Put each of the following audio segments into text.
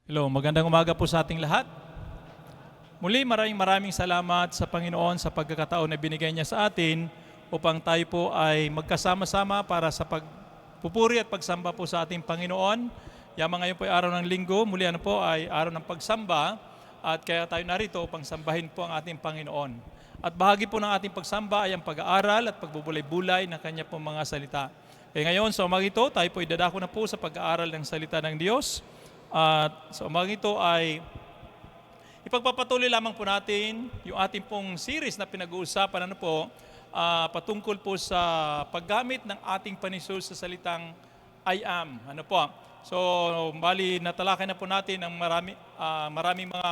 Hello, magandang umaga po sa ating lahat. Muli maraming salamat sa Panginoon sa pagkakataon na binigay niya sa atin upang tayo po ay magkasama-sama para sa pagpupuri at pagsamba po sa ating Panginoon. Yamang ngayon po ay araw ng linggo, muli po ay araw ng pagsamba at kaya tayo narito upang sambahin po ang ating Panginoon. At bahagi po ng ating pagsamba ay ang pag-aaral at pagbubulay-bulay ng kanya po mga salita. Kaya ngayon sa umaga ito, tayo po ay dadako na po sa pag-aaral ng salita ng Diyos. At sa umaga ito ay ipagpapatuloy lamang po natin yung ating pong series na pinag-uusapan patungkol po sa paggamit ng ating Panginoon sa salitang I am. So, bali natalakay na po natin ang maraming mga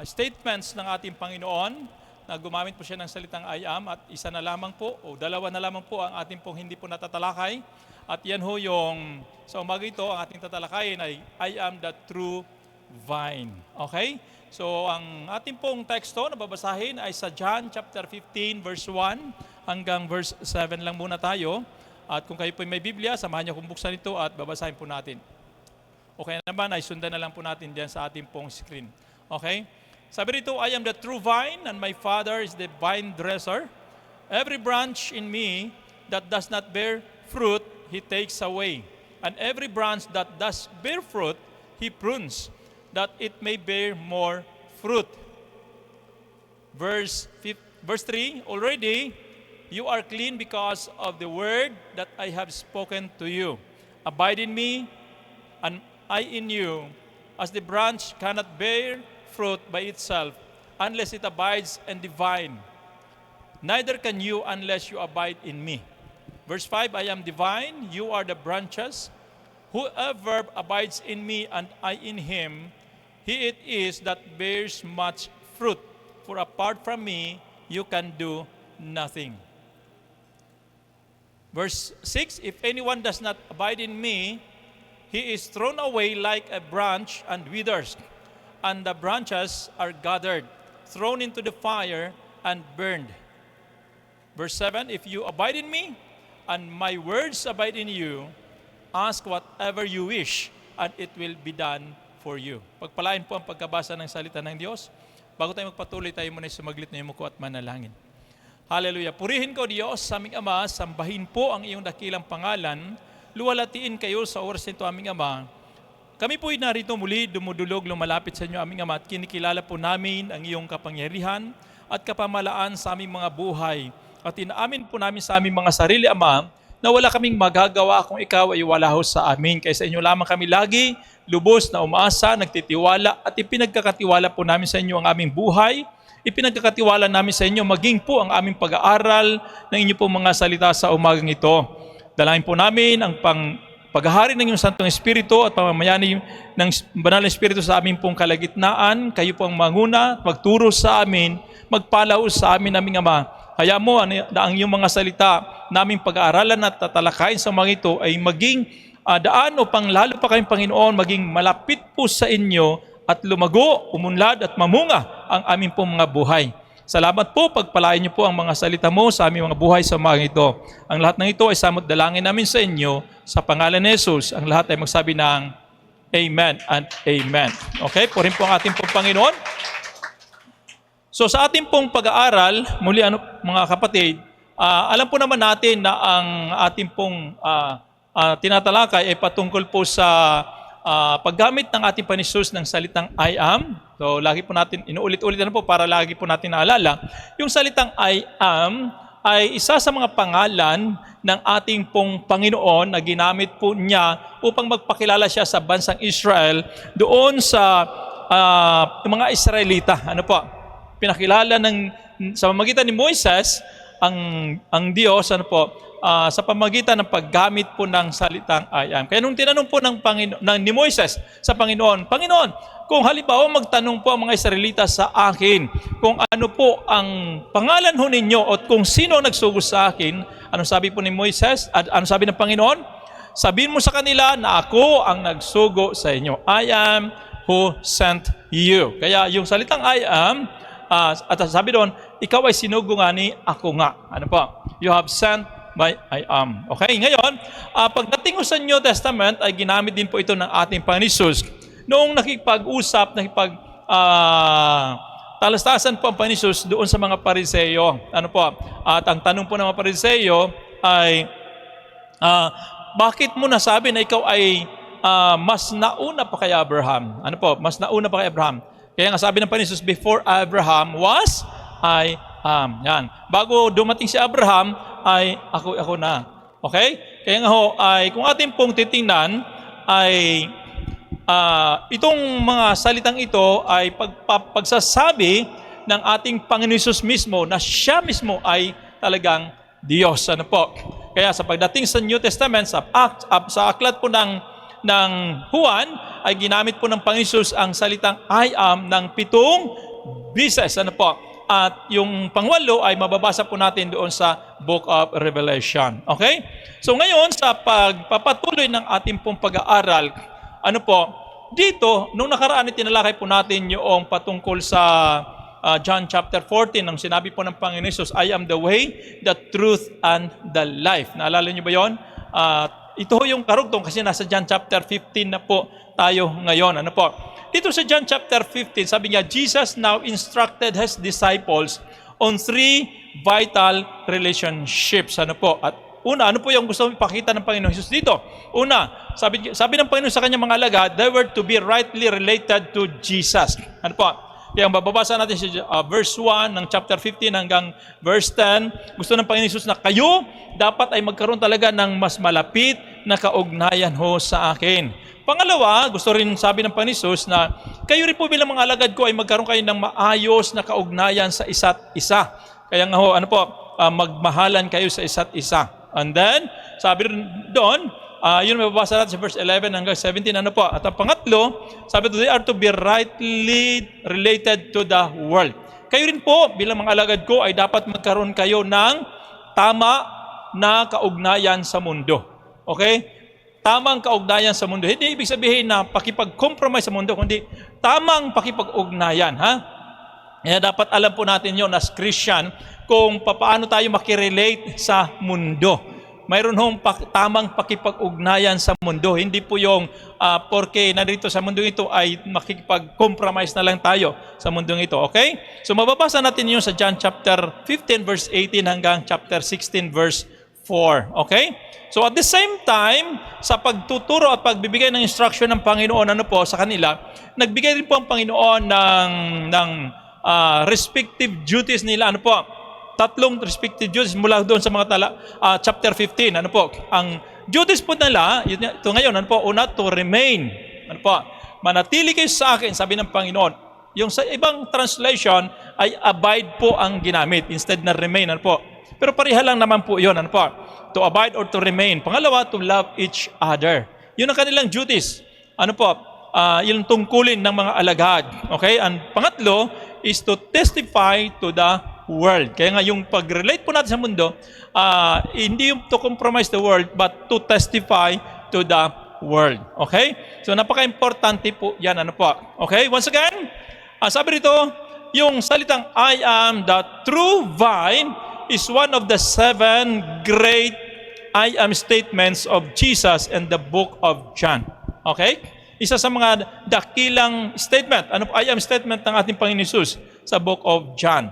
statements ng ating Panginoon na gumamit po siya ng salitang I am at isa na lamang po o dalawa na lamang po ang ating pong hindi po natatalakay. At yan ho yung, sa umaga ito, ang ating tatalakayin ay I am the true vine. Okay? So, ang ating pong teksto na babasahin ay sa John chapter 15 verse 1 hanggang verse 7 lang muna tayo. At kung kayo po may Biblia, samahan niyo kung buksan ito at babasahin po natin. Okay naman, ay sundan na lang po natin diyan sa ating pong screen. Okay? Sabi rito, I am the true vine and my Father is the vine dresser. Every branch in me that does not bear fruit, He takes away. And every branch that does bear fruit, He prunes, that it may bear more fruit. Verse 3, already you are clean because of the word that I have spoken to you. Abide in me, and I in you, as the branch cannot bear fruit by itself, unless it abides in the vine. Neither can you unless you abide in me. Verse 5, I am the vine, you are the branches. Whoever abides in me and I in him, he it is that bears much fruit. For apart from me, you can do nothing. Verse 6, if anyone does not abide in me, he is thrown away like a branch and withers, and the branches are gathered, thrown into the fire, and burned. Verse 7, if you abide in me, and my words abide in you, ask whatever you wish, and it will be done for you. Pagpalain po ang pagkabasa ng salita ng Diyos. Bago tayo magpatuloy, tayo muna sumaglit na yumuko at manalangin. Hallelujah. Purihin ko Diyos, aming Ama, sambahin po ang iyong dakilang pangalan. Luwalatiin kayo sa oras nito, aming Ama. Kami po'y narito muli, dumudulog, lumalapit sa inyo, aming Ama, at kinikilala po namin ang iyong kapangyarihan at kapamalaan sa aming mga buhay. At inaamin po namin sa aming mga sarili, Ama, na wala kaming magagawa kung ikaw ay wala ho sa amin. Kaya sa inyo lamang kami lagi, lubos na umaasa, nagtitiwala, at ipinagkakatiwala po namin sa inyo ang aming buhay. Ipinagkakatiwala namin sa inyo maging po ang aming pag-aaral ng inyo po mga salita sa umagang ito. Dalangin po namin ang paghahari ng iyong Santong Espiritu at pamamayani ng Banal na Espiritu sa aming pong kalagitnaan. Kayo po ang manguna, magturo sa amin, magpalaw sa amin, aming Ama. Kaya mo na ang iyong mga salita naming pag-aaralan at tatalakayin sa mga ito ay maging daan o panglalo pa kayong Panginoon, maging malapit po sa inyo at lumago, umunlad at mamunga ang aming pong mga buhay. Salamat po, pagpalain niyo po ang mga salita mo sa aming mga buhay sa mga ito. Ang lahat ng ito ay samot dalangin namin sa inyo sa pangalan ni Jesus. Ang lahat ay magsabi ng Amen and Amen. Okay, purin po ang ating pong Panginoon. So sa ating pong pag-aaral, muli mga kapatid, alam po naman natin na ang ating pong tinatalakay ay patungkol po sa paggamit ng ating Panginoon ng salitang I am. So lagi po natin, inuulit-ulit po para lagi po natin naalala. Yung salitang I am ay isa sa mga pangalan ng ating pong Panginoon na ginamit po niya upang magpakilala siya sa bansang Israel doon sa mga Israelita. Pinakilala sa pamamagitan ni Moises ang Diyos sa pamamagitan ng paggamit po ng salitang I am. Kaya nung tinanong po ni Moises sa Panginoon, Panginoon, kung halimbawa magtanong po ang mga Israelita sa akin kung ano po ang pangalan ho ninyo at kung sino ang nagsugo sa akin, anong sabi po ni Moises at anong sabi ng Panginoon? Sabihin mo sa kanila na ako ang nagsugo sa inyo. I am who sent you. Kaya yung salitang I am, at sabi doon, ikaw ay sinugo nga ni ako nga. You have sent by I am. Okay, ngayon, pagdating sa New Testament, ay ginamit din po ito ng ating Panginoon Jesus. noong nakipag-usap, talastasan po ang Panginoon Jesus doon sa mga Pariseyo. Ano po? At ang tanong po ng mga Pariseyo ay, bakit mo nasabi na ikaw ay mas nauna pa kay Abraham? Ano po? Mas nauna pa kay Abraham. Kaya nga sabi ng Panginoon Jesus, before Abraham was, I am. Yan. Bago dumating si Abraham, ay ako na. Okay? Kaya nga ho, ay kung atin pong titingnan, ay itong mga salitang ito ay pagsasabi ng ating Panginoon Jesus mismo na siya mismo ay talagang Diyos. Ano po? Kaya sa pagdating sa New Testament, sa aklat po ng Juan, ay ginamit po ng Panginoon Jesus ang salitang I am ng 7 beses. Ano po? At yung pangwalo ay mababasa po natin doon sa Book of Revelation. Okay? So ngayon, sa pagpapatuloy ng ating pong pag-aaral, ano po, dito, nung nakaraan tinalakay po natin yung patungkol sa John chapter 14, nang sinabi po ng Panginoon Jesus, I am the way, the truth, and the life. Naalala niyo ba yun? Ito yung karugtong kasi nasa John chapter 15 na po tayo ngayon. Ano po? Dito sa John chapter 15, sabi niya, Jesus now instructed His disciples on 3 vital relationships. Ano po? At una, ano po yung gusto ipakita ng Panginoon Jesus dito? Una, sabi ng Panginoon sa kanyang mga alagad, they were to be rightly related to Jesus. Ano po? Kaya bababasa natin sa verse 1 ng chapter 15 hanggang verse 10. Gusto ng Panginoon Jesus na kayo dapat ay magkaroon talaga ng mas malapit na kaugnayan ho sa akin. Pangalawa, gusto rin sabi ng Panginoon Jesus na kayo rin po bilang mga alagad ko ay magkaroon kayo ng maayos na kaugnayan sa isa't isa. Kaya nga ho, ano po, magmahalan kayo sa isa't isa. And then, sabi rin doon, yun mababasa natin sa verse 11 hanggang 17, ano po. At ang pangatlo, sabi doon, they are to be rightly related to the world. Kayo rin po, bilang mga alagad ko, ay dapat magkaroon kayo ng tama na kaugnayan sa mundo. Okay? Tamang kaugnayan sa mundo. Hindi ibig sabihin na pakipag-compromise sa mundo, kundi tamang pakipag-ugnayan. Ha? Kaya dapat alam po natin yun as Christian kung paano tayo makirelate sa mundo. Mayroon hong tamang pakipag-ugnayan sa mundo. Hindi po yung porke narito sa mundo ito ay makikipag-compromise na lang tayo sa mundo ito. Okay? So mababasa natin yun sa John chapter 15 verse 18 hanggang chapter 16 verse 4. Okay? So at the same time, sa pagtuturo at pagbibigay ng instruction ng Panginoon ano po sa kanila, nagbigay rin po ang Panginoon ng respective duties nila. Ano po? 3 respective duties mula doon sa mga chapter 15. Ano po? Ang duties po nila, ito ngayon, ano po? Una, to remain. Ano po? Manatili kayo sa akin, sabi ng Panginoon. Yung sa ibang translation ay abide po ang ginamit instead na remain. Ano po? Pero pareha lang naman po yun. Ano po? To abide or to remain. Pangalawa, to love each other. Yun ang kanilang duties. Ano po? Yung tungkulin ng mga alagad. Okay? And pangatlo is to testify to the world. Kaya nga yung pag-relate po natin sa mundo, hindi yung to compromise the world, but to testify to the world. Okay? So napaka-importante po yan. Ano po? Okay? Once again, sabi rito, yung salitang I am the true vine is one of the 7 great I am statements of Jesus in the book of John. Okay? Isa sa mga dakilang statement, I am statement ng ating Panginoon Jesus sa book of John.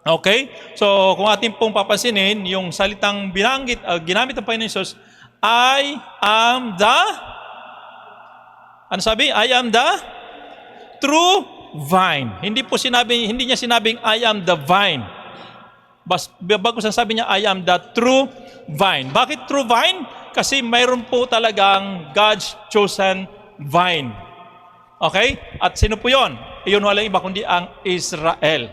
Okay? So, kung ating pong papansinin, yung salitang binanggit, ginamit ng Panginoon Jesus, I am the, ano sabi? I am the true vine. Hindi niya sinabing I am the vine. Bago sabi niya, I am the true vine. Bakit true vine? Kasi mayroon po talagang God's chosen vine. Okay? At sino po yun? Iyon walang iba kundi ang Israel.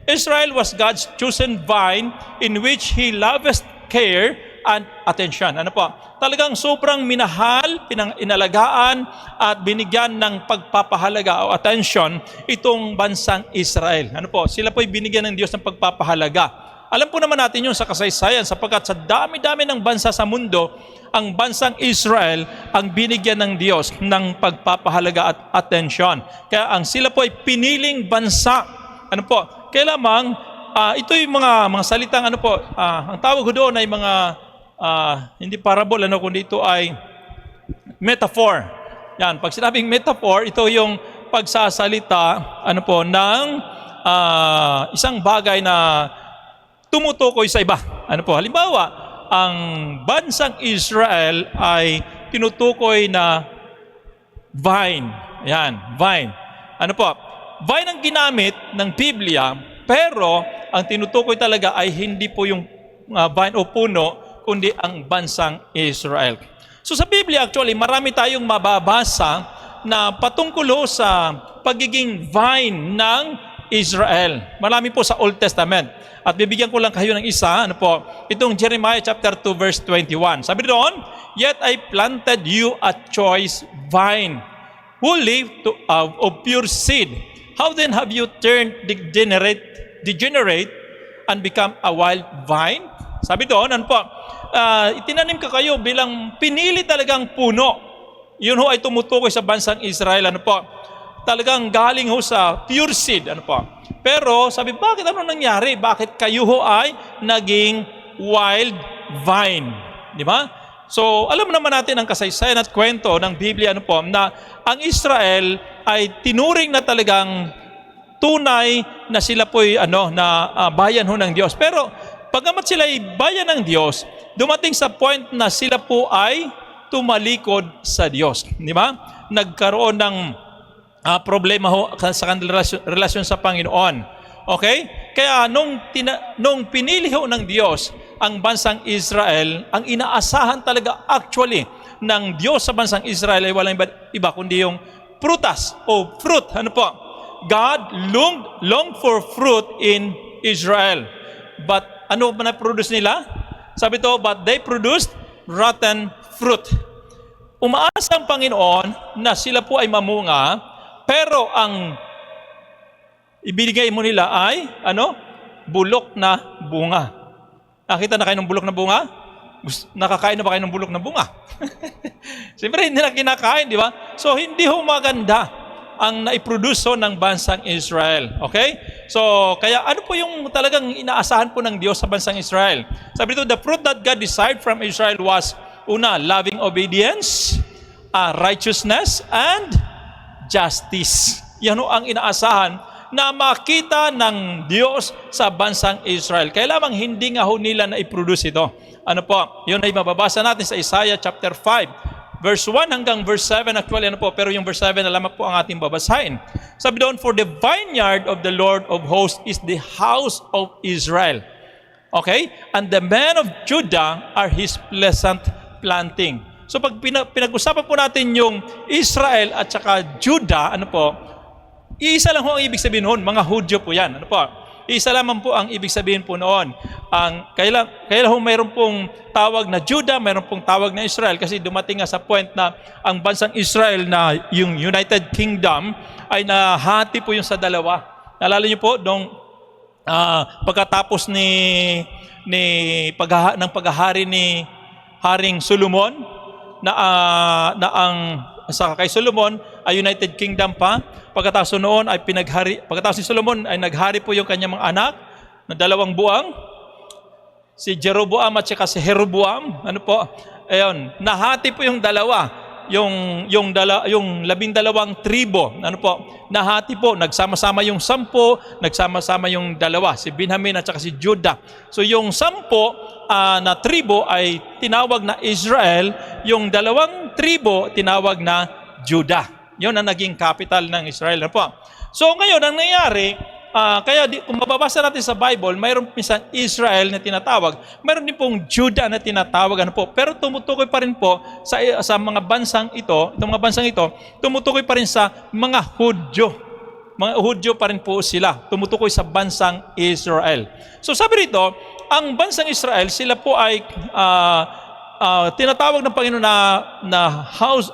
Israel was God's chosen vine in which He lavished care and attention. Ano po? Talagang sobrang minahal, inalagaan at binigyan ng pagpapahalaga o attention itong bansang Israel. Ano po? Sila po'y binigyan ng Diyos ng pagpapahalaga. Alam po naman natin yun sa kasaysayan sapagkat sa dami-dami ng bansa sa mundo, ang bansang Israel ang binigyan ng Diyos ng pagpapahalaga at atensyon. Kaya ang sila po ay piniling bansa. Ano po? Kaya lamang, ito yung mga salitang ano po, ang tawag ko doon ay mga, hindi parable, kundi ito ay metaphor. Yan, pag sinabing metaphor, ito yung pagsasalita ng isang bagay na tumutukoy sa iba. Halimbawa, ang bansang Israel ay tinutukoy na vine. Yan, vine. Vine ang ginamit ng Biblia, pero ang tinutukoy talaga ay hindi po yung vine o puno, kundi ang bansang Israel. So sa Biblia actually, marami tayong mababasa na patungkulo sa pagiging vine ng Israel. Marami po sa Old Testament. At bibigyan ko lang kayo ng isa, itong Jeremiah chapter 2 verse 21. Sabi doon, "Yet I planted you a choice vine, who live of pure seed. How then have you turned degenerate and become a wild vine?" Sabi doon, itinanim ka kayo bilang pinili talagang puno. Yun ho ay tumutukoy sa bansang Israel. Talagang galing ho sa pure seed. Pero sabi, bakit nangyari? Bakit kayo ho ay naging wild vine? Di ba? So, alam naman natin ang kasaysayan at kwento ng Biblia na ang Israel ay tinuring na talagang tunay na sila po'y bayan ho ng Diyos. Pero pagamat sila ay bayan ng Diyos, dumating sa point na sila po ay tumalikod sa Diyos. Di ba? Nagkaroon ng problema ho sa kanilang relasyon sa Panginoon. Okay? Kaya nung pinili ho ng Diyos ang bansang Israel, ang inaasahan talaga actually ng Diyos sa bansang Israel ay walang iba kundi yung prutas o fruit. God longed for fruit in Israel. But ano ba na-produce nila? Sabi to, but they produced rotten fruit. Umaasa ang Panginoon na sila po ay mamunga, pero ang ibinigay mo nila ay, bulok na bunga. Nakita na kayo ng bulok na bunga? Nakakain na ba kayo ng bulok na bunga? Siyempre, hindi na kinakain, di ba? So, hindi ho maganda ang naiproduce ng bansang Israel. Okay? So, kaya ano po yung talagang inaasahan po ng Diyos sa bansang Israel? Sabi dito, the fruit that God desired from Israel was, una, loving obedience, righteousness, and justice. Yan ho ang inaasahan na makita ng Diyos sa bansang Israel. Kaya lamang hindi nga ho nila na i-produce ito. Yun ay mababasa natin sa Isaiah chapter 5, verse 1 hanggang verse 7. Actually, pero yung verse 7 na lamang po ang ating babasahin. Sabi doon, "For the vineyard of the Lord of hosts is the house of Israel." Okay? "And the men of Judah are his pleasant planting." So pag pinag-usapan po natin yung Israel at saka Judah, iisa lang ho ang ibig sabihin noon, mga Hudyo po yan. Isa lamang po ang ibig sabihin po noon. Kailan ho mayroon pong tawag na Judah, mayroon pong tawag na Israel, kasi dumating nga sa point na ang bansang Israel na yung United Kingdom ay nahati po yung sa dalawa. Naalala niyo po, pagkatapos ng paghahari ni Haring Solomon, kay Solomon ay United Kingdom pa. Pagkatapos ni Solomon ay naghari po yung kanyang mga anak na 2 buwang, si Jeroboam at saka si Jeroboam. Ayun, nahati po yung dalawa, yung 12 tribo. Nahati po, nagsama-sama yung 10, nagsama-sama yung 2, si Benjamin at saka si Judah. So yung 10 na tribo ay tinawag na Israel, yung 2 tribo tinawag na Judah. Yun ang naging capital ng Israel. So ngayon, ang nangyari, kung mababasa natin sa Bible, mayroon minsan Israel na tinatawag, mayroon din pong Judah na tinatawag. Pero tumutukoy pa rin po sa mga bansang ito, tumutukoy pa rin sa mga Hudyo. Mga Hudyo pa rin po sila, tumutukoy sa bansang Israel. So sabi rito, ang bansang Israel, sila po ay tinatawag ng Panginoon na house,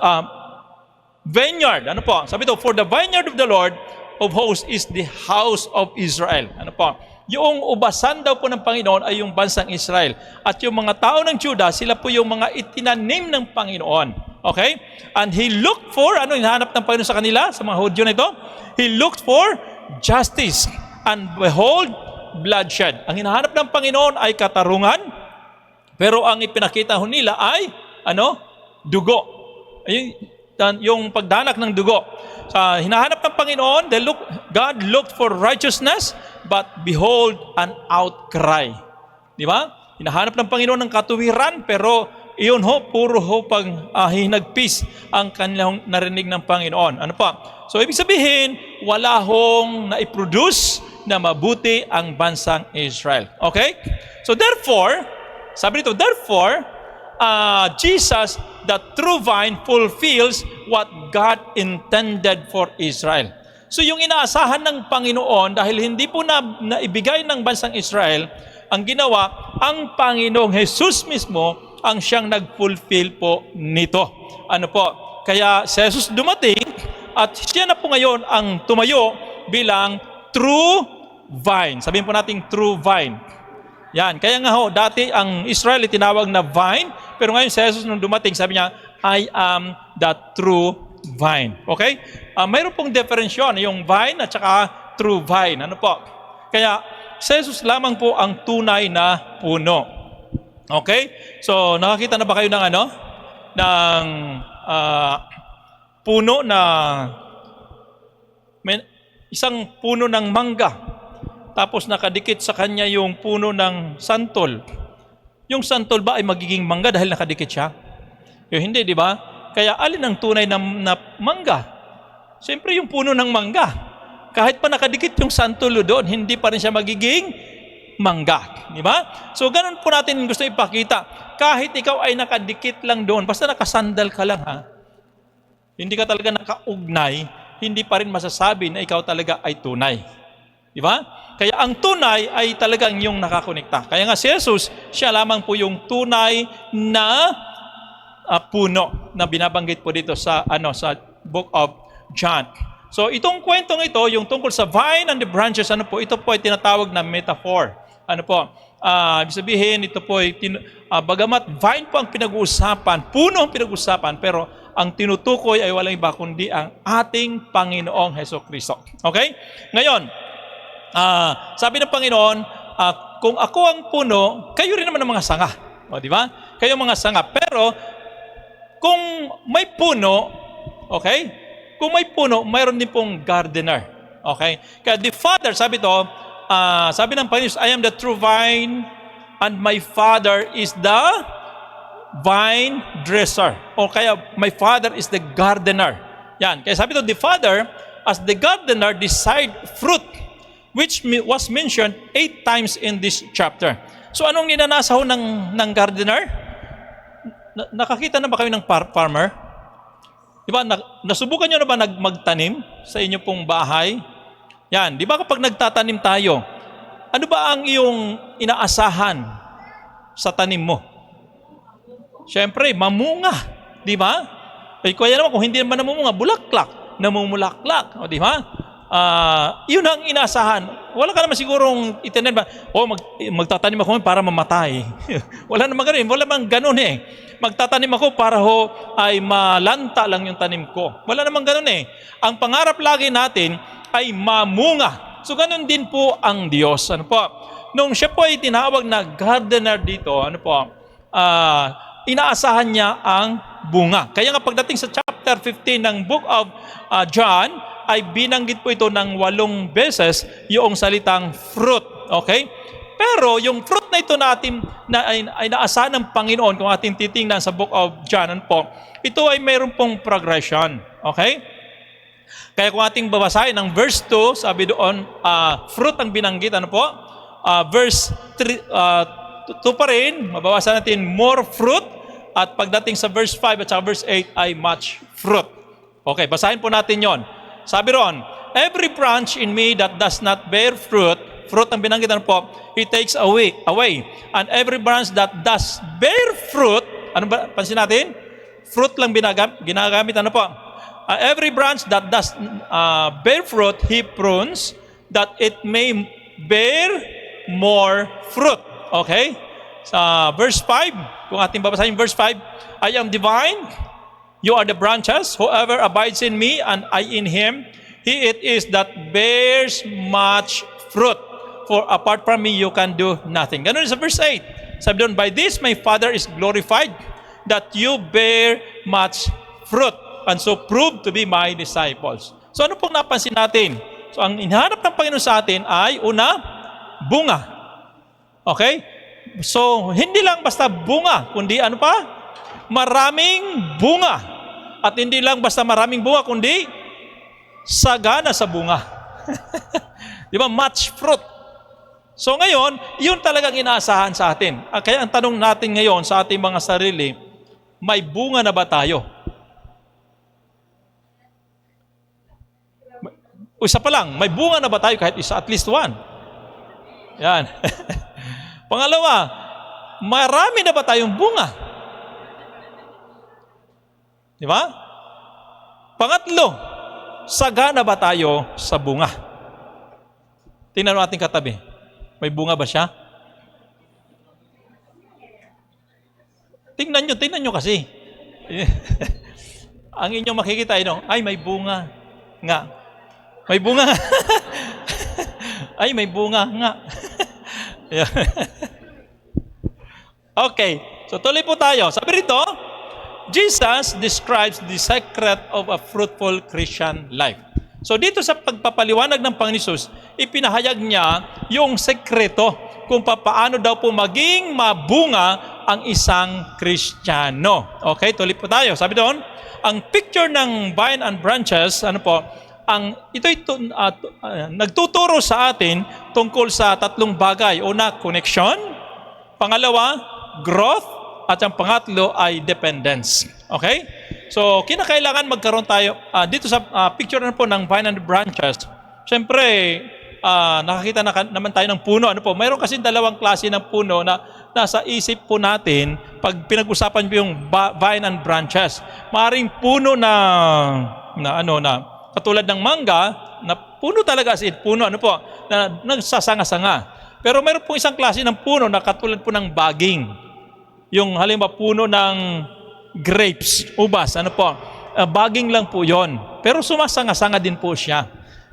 vineyard. Sabi ito, "For the vineyard of the Lord of hosts is the house of Israel." Yung ubasan daw po ng Panginoon ay yung bansang Israel. At yung mga tao ng Judah, sila po yung mga itinanim ng Panginoon. Okay? And He looked for, hinahanap ng Panginoon sa kanila, sa mga Hudyo na ito? He looked for justice. And behold, bloodshed. Ang hinahanap ng Panginoon ay katarungan, pero ang ipinakita nila ay, dugo. yung pagdanak ng dugo. Sa hinahanap ng Panginoon, God looked for righteousness, but behold, an outcry. Di ba? Hinahanap ng Panginoon ng katuwiran, pero iyon puro hinagpis ang kanilang narinig ng Panginoon. Ano pa? So, ibig sabihin, wala hong naiproduce na mabuti ang bansang Israel. Okay? So, therefore, sabi nito, Jesus, the true vine, fulfills what God intended for Israel. So yung inaasahan ng Panginoon, dahil hindi po naibigay ng bansang Israel, ang ginawa, ang Panginoong Jesus mismo, ang siyang nag-fulfill po nito. Ano po? Kaya si Jesus dumating, at siya na po ngayon ang tumayo bilang true vine. Sabihin po natin true vine. Yan. Kaya nga dati ang Israel tinawag na vine, pero ngayon si Jesus nung dumating, sabi niya, I am the true vine. Okay? Mayroon pong diferensyon, yung vine at saka true vine. Ano po? Kaya si Jesus lamang po ang tunay na puno. Okay? So, nakakita na ba kayo ng ng puno na isang puno ng mangga, tapos nakadikit sa kanya yung puno ng santol. Yung santol ba ay magiging mangga dahil nakadikit siya? Hindi, di ba? Kaya alin ang tunay na mangga? Siyempre yung puno ng mangga. Kahit pa nakadikit yung santol doon, hindi pa rin siya magiging mangga. Di ba? So ganun po natin gusto ipakita. Kahit ikaw ay nakadikit lang doon, basta nakasandal ka lang hindi ka talaga nakaugnay, hindi pa rin masasabi na ikaw talaga ay tunay. Di ba? Kaya ang tunay ay talagang yung nakakonekta. Kaya nga si Jesus, siya lamang po yung tunay na puno na binabanggit po dito sa sa Book of John. So itong kwentong ito, yung tungkol sa vine and the branches, ito po ay tinatawag na metaphor. Ibig sabihin, ito po ay bagamat vine po ang pinag-uusapan, puno ang pinag-uusapan, pero ang tinutukoy ay walang iba kundi ang ating Panginoong Hesukristo. Okay? Ngayon, sabi ng Panginoon, kung ako ang puno, kayo rin naman ang mga sanga. O, di ba? Kayo mga sanga. Pero, kung may puno, okay? Kung may puno, mayroon din pong gardener. Okay? Kaya the Father, sabi ng Panginoon, I am the true vine, and my Father is the vine dresser. O kaya, my Father is the gardener. Yan. Kaya sabi the Father, as the gardener, desired fruit, which was mentioned 8 times in this chapter. So anong ninanasa ng gardener? Nakakita na ba kayo ng farmer? Di ba? Nasubukan nyo na ba magtanim sa inyo pong bahay? Yan. Di ba kapag nagtatanim tayo, ano ba ang iyong inaasahan sa tanim mo? Siyempre, mamunga. Di ba? Kaya naman kung hindi naman namumunga, bulaklak. Namumulaklak. O di ba? Yun ang inaasahan. Wala ka naman sigurong itanim ba, magtatanim ako para mamatay. Wala naman ganun. Wala naman ganun Magtatanim ako para ay malanta lang yung tanim ko. Wala naman ganun Ang pangarap lagi natin ay mamunga. So ganun din po ang Diyos. Nung siya po ay tinawag na gardener dito, inaasahan niya ang bunga. Kaya nga pagdating sa chapter 15 ng Book of John, ay binanggit po ito ng 8 beses yung salitang fruit. Okay? Pero yung fruit na ito natin ay naasahan ng Panginoon kung ating titingnan sa Book of John, ito ay mayroon pong progression. Okay? Kaya kung ating babasahin ng verse 2, sabi doon, fruit ang binanggit. Verse 2 pa rin, mabawasan natin more fruit. At pagdating sa verse 5 at sa verse 8 ay much fruit. Okay, basahin po natin yon. Sabi ron, every branch in me that does not bear fruit ang binanggit he takes away. And every branch that does bear fruit, ano ba, pansin natin? Fruit lang ginagamit, every branch that does bear fruit, he prunes, that it may bear more fruit. Okay? Sa verse 5, kung ating babasahin verse 5, I am divine, you are the branches, whoever abides in me and I in him, he it is that bears much fruit. For apart from me, you can do nothing. Ganun sa verse 8. Sabi doon, by this my Father is glorified, that you bear much fruit. and so prove to be my disciples. So ano pong napansin natin? So ang hinahanap ng Panginoon sa atin ay, una, bunga. Okay? So hindi lang basta bunga, kundi ano pa? Maraming bunga. At hindi lang basta maraming bunga, kundi sagana sa bunga. Di ba? Much fruit. So ngayon, yun talagang inaasahan sa atin. Kaya ang tanong natin ngayon sa ating mga sarili, may bunga na ba tayo? Isa pa lang, may bunga na ba tayo kahit isa, at least one? Yan. Pangalawa, marami na ba tayong bunga? Di ba? Pangatlo, sagana ba tayo sa bunga? Tingnan natin katabi. May bunga ba siya? Tingnan nyo kasi. Ang inyong makikita ay may bunga nga. May bunga nga. Ay, may bunga nga. Okay, so tuloy po tayo. Sabi rito, Jesus describes the secret of a fruitful Christian life. So dito sa pagpapaliwanag ng Panginoon Hesus, ipinahayag niya yung sekreto kung paano daw po maging mabunga ang isang Kristiyano. Okay, tuloy po tayo. Sabi doon, ang picture ng vine and branches, nagtuturo sa atin tungkol sa tatlong bagay. Una, connection. Pangalawa, growth. At ang pangatlo ay dependence. Okay? So, kinakailangan magkaroon tayo, dito sa picture na po ng vine and branches, syempre, nakakita naman tayo ng puno. Mayroon kasi dalawang klase ng puno na nasa isip po natin pag pinag-usapan po yung vine and branches. Maaaring puno na katulad ng mangga, na puno talaga as in, puno, na nagsasanga-sanga. Pero mayroon po isang klase ng puno na katulad po ng baging. Yung halimbawa puno ng grapes, ubas, baging lang po yon. Pero sumasanga-sanga din po siya.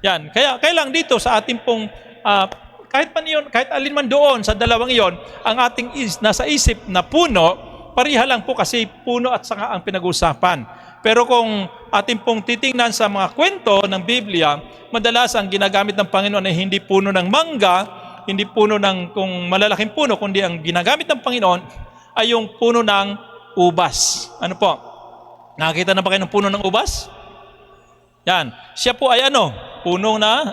Yan. Kaya lang dito sa ating pong, kahit alin man doon sa dalawang iyon, ang ating nasa isip na puno, pariha lang po kasi puno at sanga ang pinag-usapan. Pero kung ating pong titingnan sa mga kwento ng Biblia, madalas ang ginagamit ng Panginoon ay hindi puno ng mangga, hindi puno ng kung malalaking puno, kundi ang ginagamit ng Panginoon ay yung puno ng ubas. Nakakita na ba kayo ng puno ng ubas? Yan. Siya po ay puno na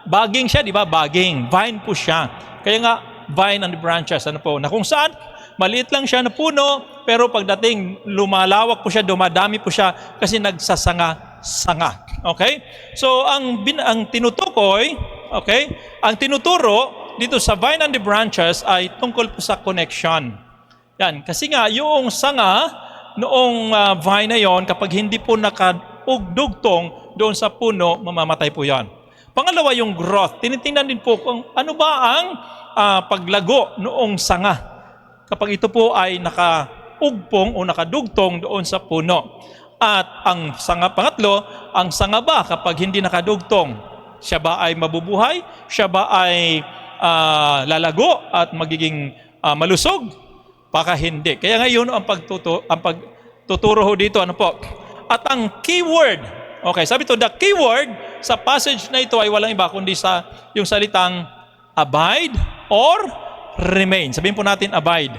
baging siya, di ba? Baging. Vine po siya. Kaya nga, vine and branches. Na kung saan, maliit lang siya na puno, pero pagdating lumalawak po siya, dumadami po siya kasi nagsasanga-sanga. Okay? So, ang tinutukoy, okay, ang tinuturo dito sa vine and the branches ay tungkol po sa connection. Yan. Kasi nga, yung sanga noong vine na yon, kapag hindi po nakadugtong doon sa puno, mamamatay po yan. Pangalawa, yung growth. Tinitingnan din po kung ano ba ang paglago noong sanga. Kapag ito po ay nakaugpong o nakadugtong doon sa puno. At ang pangatlo, ang sanga ba kapag hindi nakadugtong? Siya ba ay mabubuhay? Siya ba ay lalago at magiging malusog? Baka hindi. Kaya ngayon ang pagtuturo ho dito, At ang keyword, okay, sabi ito, the keyword sa passage na ito ay walang iba kundi sa yung salitang abide or remain. Sabihin po natin abide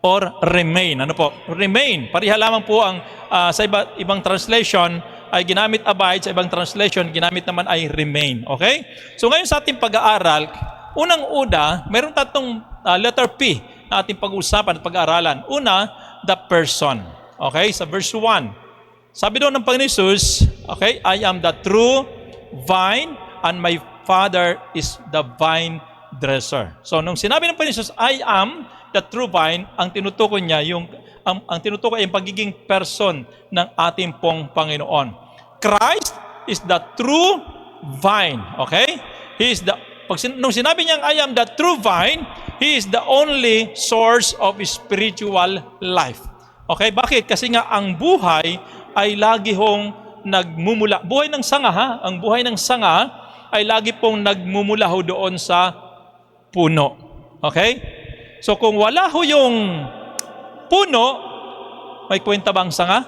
or remain. Remain. Pariha lamang po ang sa ibang translation ay ginamit abide, sa ibang translation ginamit naman ay remain. Okay? So ngayon sa ating pag-aaral, unang-una, mayroong tatlong letter P na ating pag-usapan at pag-aaralan. Una, the person. Okay? Sa verse 1. Sabi doon ng Panginoon Hesus, okay, I am the true vine and my Father is the vine dresser. So, nung sinabi ng Panginoon Hesus, I am the true vine, ang tinutukoy niya, ang tinutukoy ay yung pagiging person ng ating pong Panginoon. Christ is the true vine. Okay? He is nung sinabi niyang, I am the true vine, He is the only source of spiritual life. Okay? Bakit? Kasi nga, ang buhay ay lagi hong nagmumula. Buhay ng sanga, ang buhay ng sanga ay lagi pong nagmumula ho doon sa puno. Okay? So kung wala ho yung puno, may kwenta bang sanga?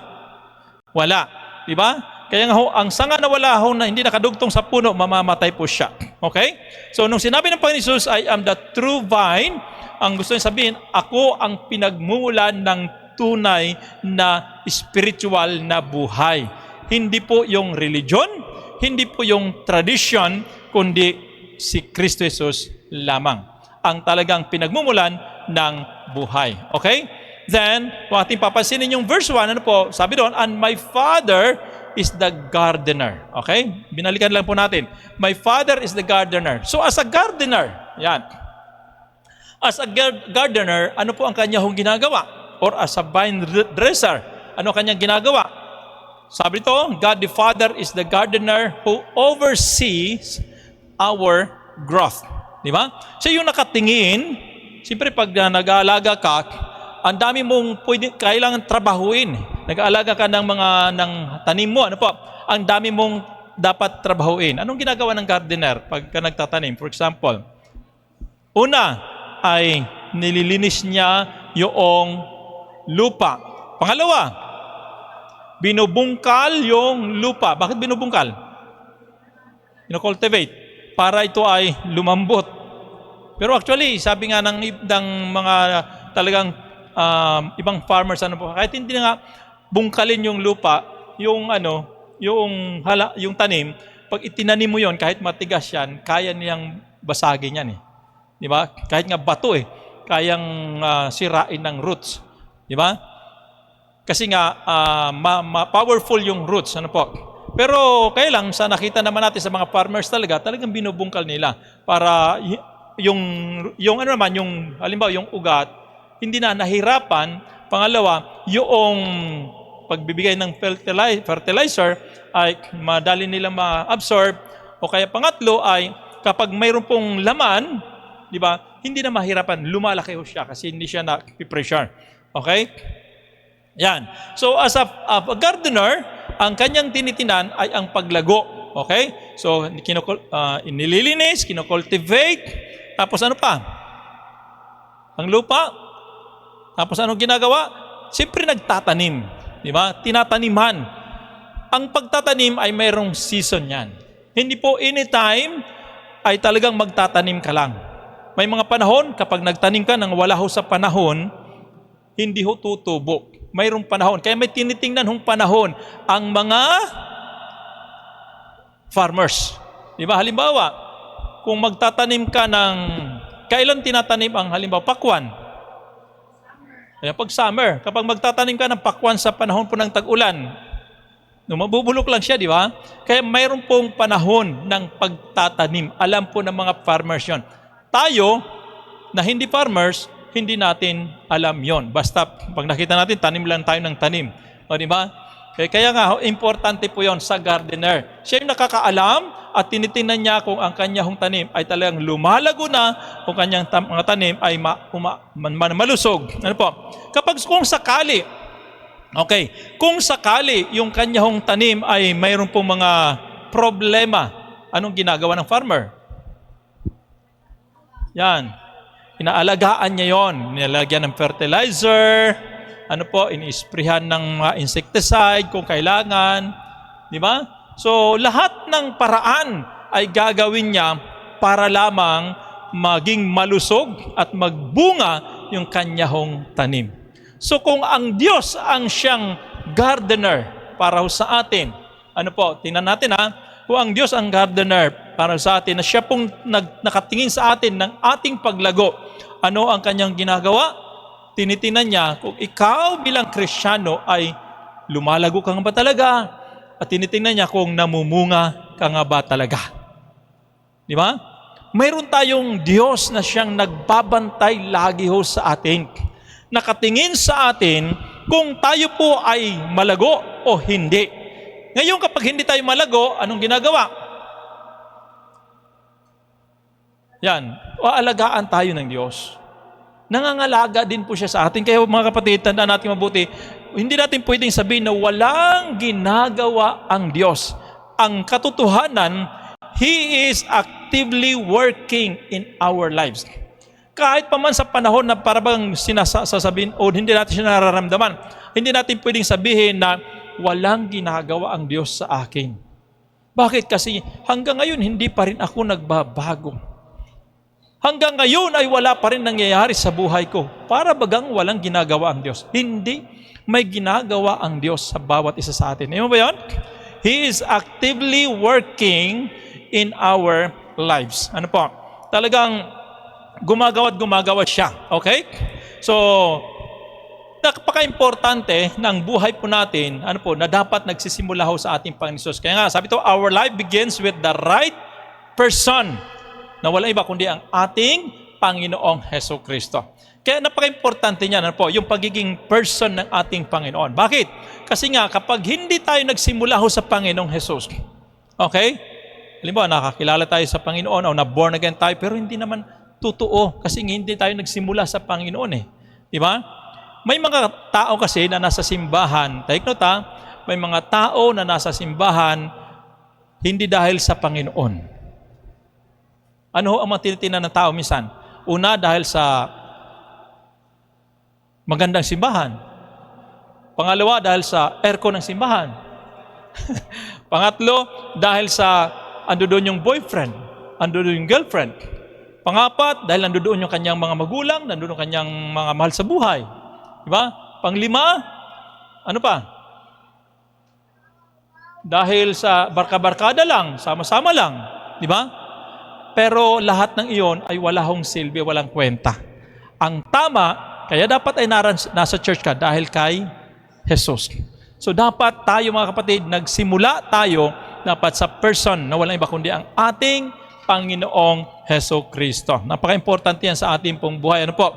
Wala. Di ba? Kaya nga ho, ang sanga na wala ho na hindi nakadugtong sa puno, mamamatay po siya. Okay? So, nung sinabi ng Panginoon Jesus, I am the true vine, ang gusto niya sabihin, ako ang pinagmumulan ng tunay na spiritual na buhay. Hindi po yung religion, hindi po yung tradition, kundi si Kristo Jesus lamang ang talagang pinagmumulan ng buhay. Okay? Then, kung ating papansinin yung verse 1, ano po, sabi doon, and my Father is the gardener. Okay? Binalikan lang po natin. My Father is the gardener. So, as a gardener, yan. As a gardener, ano po ang kanyang ginagawa? Or as a vine dresser, ano kanyang ginagawa? Sabi ito, God the Father is the gardener who oversees our growth. Di ba? Siya yung nakatingin. Siyempre, pag nag-aalaga ka, ang dami mong kailangan trabahuin. Nag-aalaga ka ng tanim mo. Ano po? Ang dami mong dapat trabahuin. Anong ginagawa ng gardener pagka nagtatanim? For example, una ay nililinis niya yung lupa. Pangalawa, binubungkal yung lupa. Bakit binubungkal? Kino-cultivate para ito ay lumambot. Pero actually, sabi nga ng mga talagang ibang farmers, kahit hindi na nga bungkalin yung lupa, yung tanim, pag itinanim mo yon, kahit matigas yan, kaya niyang basagin yan eh. Di ba? Kahit nga bato kayang sirain ng roots. Di ba? Kasi nga powerful yung roots, ano po. Pero kaya lang sa nakita naman natin sa mga farmers talagang binubungkal nila para yung halimbawa yung ugat hindi na nahirapan. Pangalawa, yung pagbibigay ng fertilizer ay madali nilang ma-absorb. O kaya pangatlo ay kapag mayroon pong laman, di ba, hindi na mahirapan, lumalaki ho siya kasi hindi siya na-pressure. Okay? Yan. So as a gardener, ang kanyang tinitinan ay ang paglago. Okay? So inililinis, kinocultivate, tapos ano pa? Ang lupa. Tapos anong ginagawa? Siyempre nagtatanim. Di ba? Tinataniman. Ang pagtatanim ay mayroong season yan. Hindi po anytime ay talagang magtatanim ka lang. May mga panahon, kapag nagtanim ka nang wala ho sa panahon, hindi ho tutubo. Mayroong panahon. Kaya may tinitingnan hong panahon ang mga farmers. Di ba? Halimbawa, kung magtatanim ka ng, kailan tinatanim ang halimbawa pakwan? Kaya pag summer, kapag magtatanim ka ng pakwan sa panahon po ng tag-ulan, mabubulok lang siya, di ba? Kaya mayroon pong panahon ng pagtatanim. Alam po ng mga farmers yon. Tayo, na hindi farmers, hindi natin alam yon. Basta pag nakita natin, tanim lang tayo ng tanim. O di ba? Kaya nga, importante po yon sa gardener. Siya yung nakakaalam at tinitingnan niya kung ang kanyang tanim ay talagang lumalago na o kanyang mga tanim ay malusog. Ano po? Kung sakali, kung sakali yung kanyang tanim ay mayroon pong mga problema, anong ginagawa ng farmer? Yan. Inaalagaan niya yon. Nilalagyan ng fertilizer, ini-sprayhan ng mga insecticide kung kailangan. Di ba? So, lahat ng paraan ay gagawin niya para lamang maging malusog at magbunga yung kanyang tanim. So, kung ang Diyos ang siyang gardener para sa atin, tingnan natin kung ang Diyos ang gardener para sa atin, na siya pong nakatingin sa atin ng ating paglago, ano ang kanyang ginagawa? Tinitingnan niya kung ikaw bilang Kristiyano ay lumalago ka nga ba talaga? At tinitingnan niya kung namumunga ka nga ba talaga. Di ba? Mayroon tayong Diyos na siyang nagbabantay lagi ho sa atin. Nakatingin sa atin kung tayo po ay malago o hindi. Ngayon kapag hindi tayo malago, anong ginagawa? Yan, aalagaan tayo ng Diyos. Nangangalaga din po siya sa atin. Kaya mga kapatid, tandaan natin mabuti, hindi natin pwedeng sabihin na walang ginagawa ang Diyos. Ang katotohanan, He is actively working in our lives. Kahit pa man sa panahon na parabang sasabihin o hindi natin siya nararamdaman, hindi natin pwedeng sabihin na walang ginagawa ang Diyos sa akin. Bakit? Kasi hanggang ngayon hindi pa rin ako nagbabago. Hanggang ngayon ay wala pa rin nangyayari sa buhay ko. Para bagang walang ginagawa ang Diyos. Hindi, may ginagawa ang Diyos sa bawat isa sa atin. Ayan ba yan? He is actively working in our lives. Ano po? Talagang gumagawa at gumagawa siya. Okay? So, napaka-importante ng buhay po natin, na dapat nagsisimula ho sa ating Panginoon Jesus. Kaya nga, sabi ito, our life begins with the right person, na walang iba kundi ang ating Panginoong Hesus Kristo. Kaya napaka-importante niyan, yung pagiging person ng ating Panginoon. Bakit? Kasi nga, kapag hindi tayo nagsimula ho sa Panginoong Hesus, okay? Halimbawa, nakakilala tayo sa Panginoon o na-born again tayo, pero hindi naman totoo kasi hindi tayo nagsimula sa Panginoon eh. Di ba? May mga tao kasi na nasa simbahan, take note may mga tao na nasa simbahan hindi dahil sa Panginoon. Ano ang mga tinitingnan ng tao minsan? Una, dahil sa magandang simbahan. Pangalawa, dahil sa aircon ng simbahan. Pangatlo, dahil sa ando doon yung boyfriend, ando doon yung girlfriend. Pangapat, dahil ando doon yung kanyang mga magulang, ando doon yung kanyang mga mahal sa buhay. Diba? Panglima, ano pa? Dahil sa barka-barkada lang, sama-sama lang. Diba? Pero lahat ng iyon ay wala hong silbi, walang kwenta. Ang tama, kaya dapat ay nasa church ka dahil kay Jesus. So dapat tayo mga kapatid, nagsimula tayo dapat sa person na walang iba kundi ang ating Panginoong Hesus Kristo. Napaka-importante yan sa ating pong buhay. Ano po?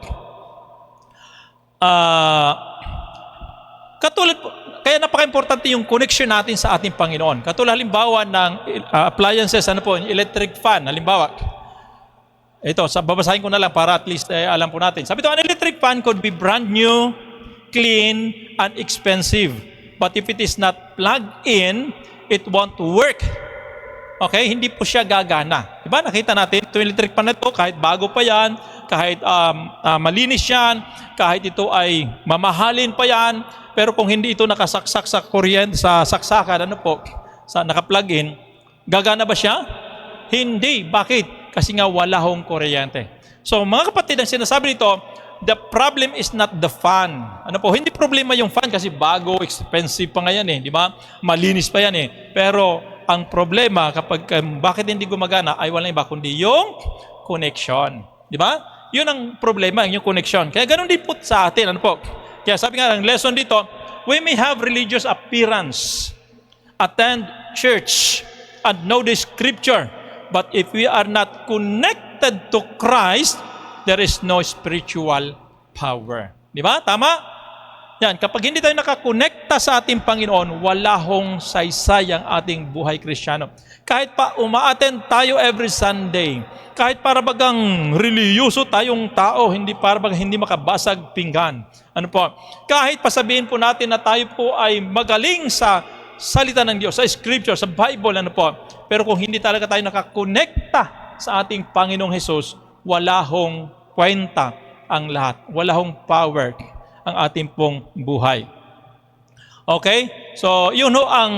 Kaya napaka-importante yung connection natin sa ating Panginoon. Katulad halimbawa ng appliances, electric fan, halimbawa. Ito, babasahin ko na lang para at least alam po natin. Sabi ito, an electric fan could be brand new, clean, and expensive. But if it is not plugged in, it won't work. Okay? Hindi po siya gagana. Diba? Nakita natin, ito electric fan na ito, kahit bago pa yan, kahit malinis yan, kahit ito ay mamahalin pa yan, pero kung hindi ito nakasaksak sa kuryente, sa saksakan, naka-plug in, gagana ba siya? Hindi. Bakit? Kasi nga wala hong kuryente. So mga kapatid, ang sinasabi nito, the problem is not the fan. Hindi problema yung fan kasi bago, expensive pa nga yan di ba? Malinis pa yan Pero ang problema kapag bakit hindi gumagana ay walang iba kundi yung connection. Di ba? Yun ang problema, yung connection. Kaya ganun din po sa atin. Kaya sabi nga ng lesson dito, we may have religious appearance, attend church, and know the scripture. But if we are not connected to Christ, there is no spiritual power. Di ba? Tama? Yan, kapag hindi tayo nakakonekta sa ating Panginoon, wala hong saysay ang ating buhay Kristiyano. Kahit pa umaattend tayo every Sunday, kahit para bagang reliyoso tayong tao, para bagang hindi makabasag pinggan. Kahit pasabihin po natin na tayo po ay magaling sa salita ng Diyos, sa Scripture, sa Bible, pero kung hindi talaga tayo nakakonekta sa ating Panginoong Hesus, wala hong kwenta ang lahat. Wala hong power ang ating pong buhay. Okay? So, yun ang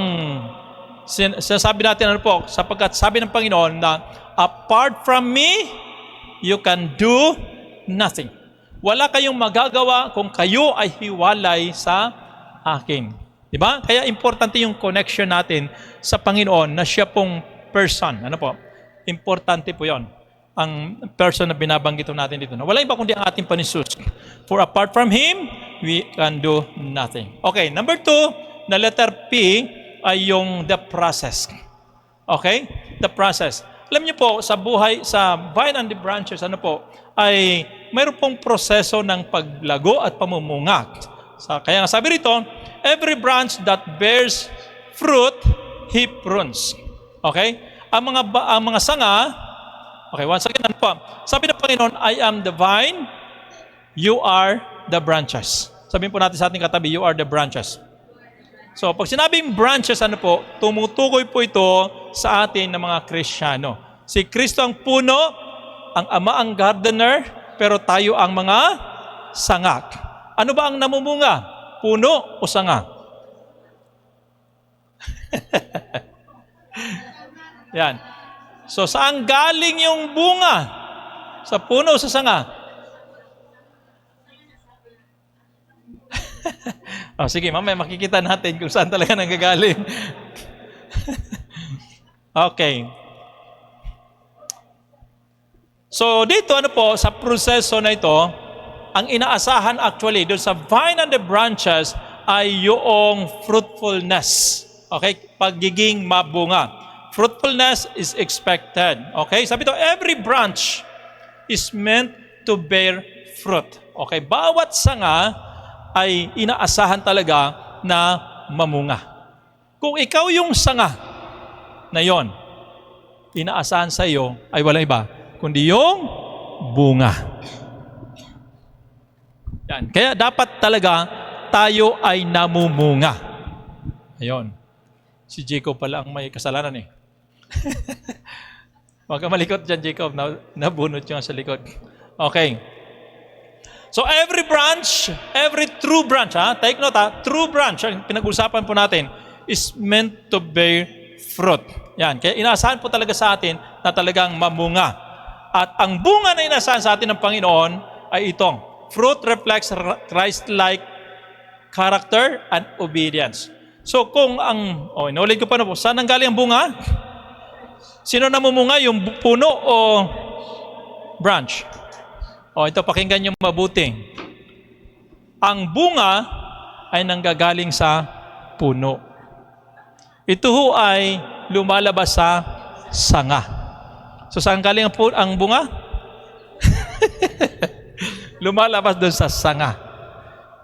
sinasabi natin sapagkat sabi ng Panginoon na apart from me, you can do nothing. Wala kayong magagawa kung kayo ay hiwalay sa akin. Diba? Kaya importante yung connection natin sa Panginoon na siya pong person. Importante po yon. Ang person na binabanggit natin dito. Wala iba kundi ang ating Panginoon. For apart from Him, we can do nothing. Okay, number 2, na letter P ay yung the process. Okay? The process. Alam niyo po, sa buhay, sa vine and the branches, ay mayroon pong proseso ng paglago at pamumunga. Kaya nga sabi rito, every branch that bears fruit, He prunes. Okay? Ang mga sanga, okay, once again, sabi ng Panginoon, I am the vine, you are the branches. Sabihin po natin sa ating katabi, you are the branches. So, pag sinabing branches, tumutukoy po ito sa atin ng mga Kristiyano. Si Kristo ang puno, ang Ama ang gardener, pero tayo ang mga sanga. Ano ba ang namumunga? Puno o sanga? Yan. So, saan galing yung bunga? Sa puno o sa sanga? Sige, mamaya makikita natin kung saan talaga nanggagaling. Okay. So, dito sa proseso na ito, ang inaasahan actually doon sa vine and the branches ay yung fruitfulness. Okay? Pagiging mabunga. Fruitfulness is expected. Okay? Sabi ito, every branch is meant to bear fruit. Okay? Bawat sanga ay inaasahan talaga na mamunga. Kung ikaw yung sanga na yon, inaasahan sa iyo ay walang iba, kundi yung bunga. Yan. Kaya dapat talaga tayo ay namumunga. Ayun. Si Jacob pala ang may kasalanan eh. Huwag ka malikot dyan, Jacob. Nabunot yung sa likod. Okay. So every branch, every true branch, take note true branch, ang pinag-usapan po natin, is meant to bear fruit. Yan. Kaya inaasahan po talaga sa atin na talagang mamunga. At ang bunga na inaasahan sa atin ng Panginoon ay itong, fruit reflects Christ-like character and obedience. So kung inulit ko pa na po, saan ang galing ang bunga? Sino namumunga? Yung puno o branch? Ito pakinggan nyo mabuti. Ang bunga ay nanggagaling sa puno. Ito ho ay lumalabas sa sanga. So saan galing ang bunga? Lumalabas doon sa sanga.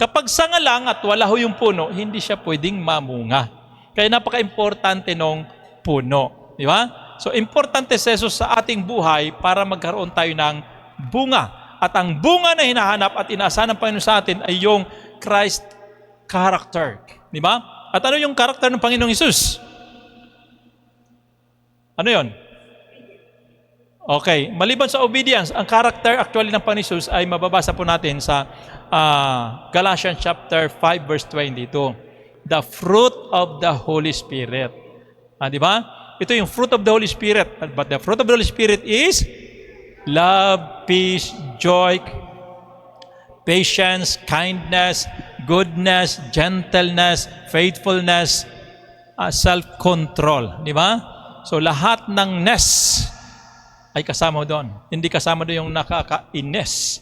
Kapag sanga lang at wala ho yung puno, hindi siya pwedeng mamunga. Kaya napaka-importante nung puno. Di ba? So, importante sa Jesus sa ating buhay para magkaroon tayo ng bunga. At ang bunga na hinahanap at inaasahan ng Panginoon sa atin ay yung Christ character. Di ba? At ano yung character ng Panginoong Hesus? Ano yon? Okay. Maliban sa obedience, ang character actually ng Panginoong Hesus ay mababasa po natin sa Galatians chapter 5 verse 22. The fruit of the Holy Spirit. Di ba? Ito yung fruit of the Holy Spirit. But the fruit of the Holy Spirit is love, peace, joy, patience, kindness, goodness, gentleness, faithfulness, self-control. Di ba? So lahat ng ness ay kasama doon. Hindi kasama doon yung nakakainis.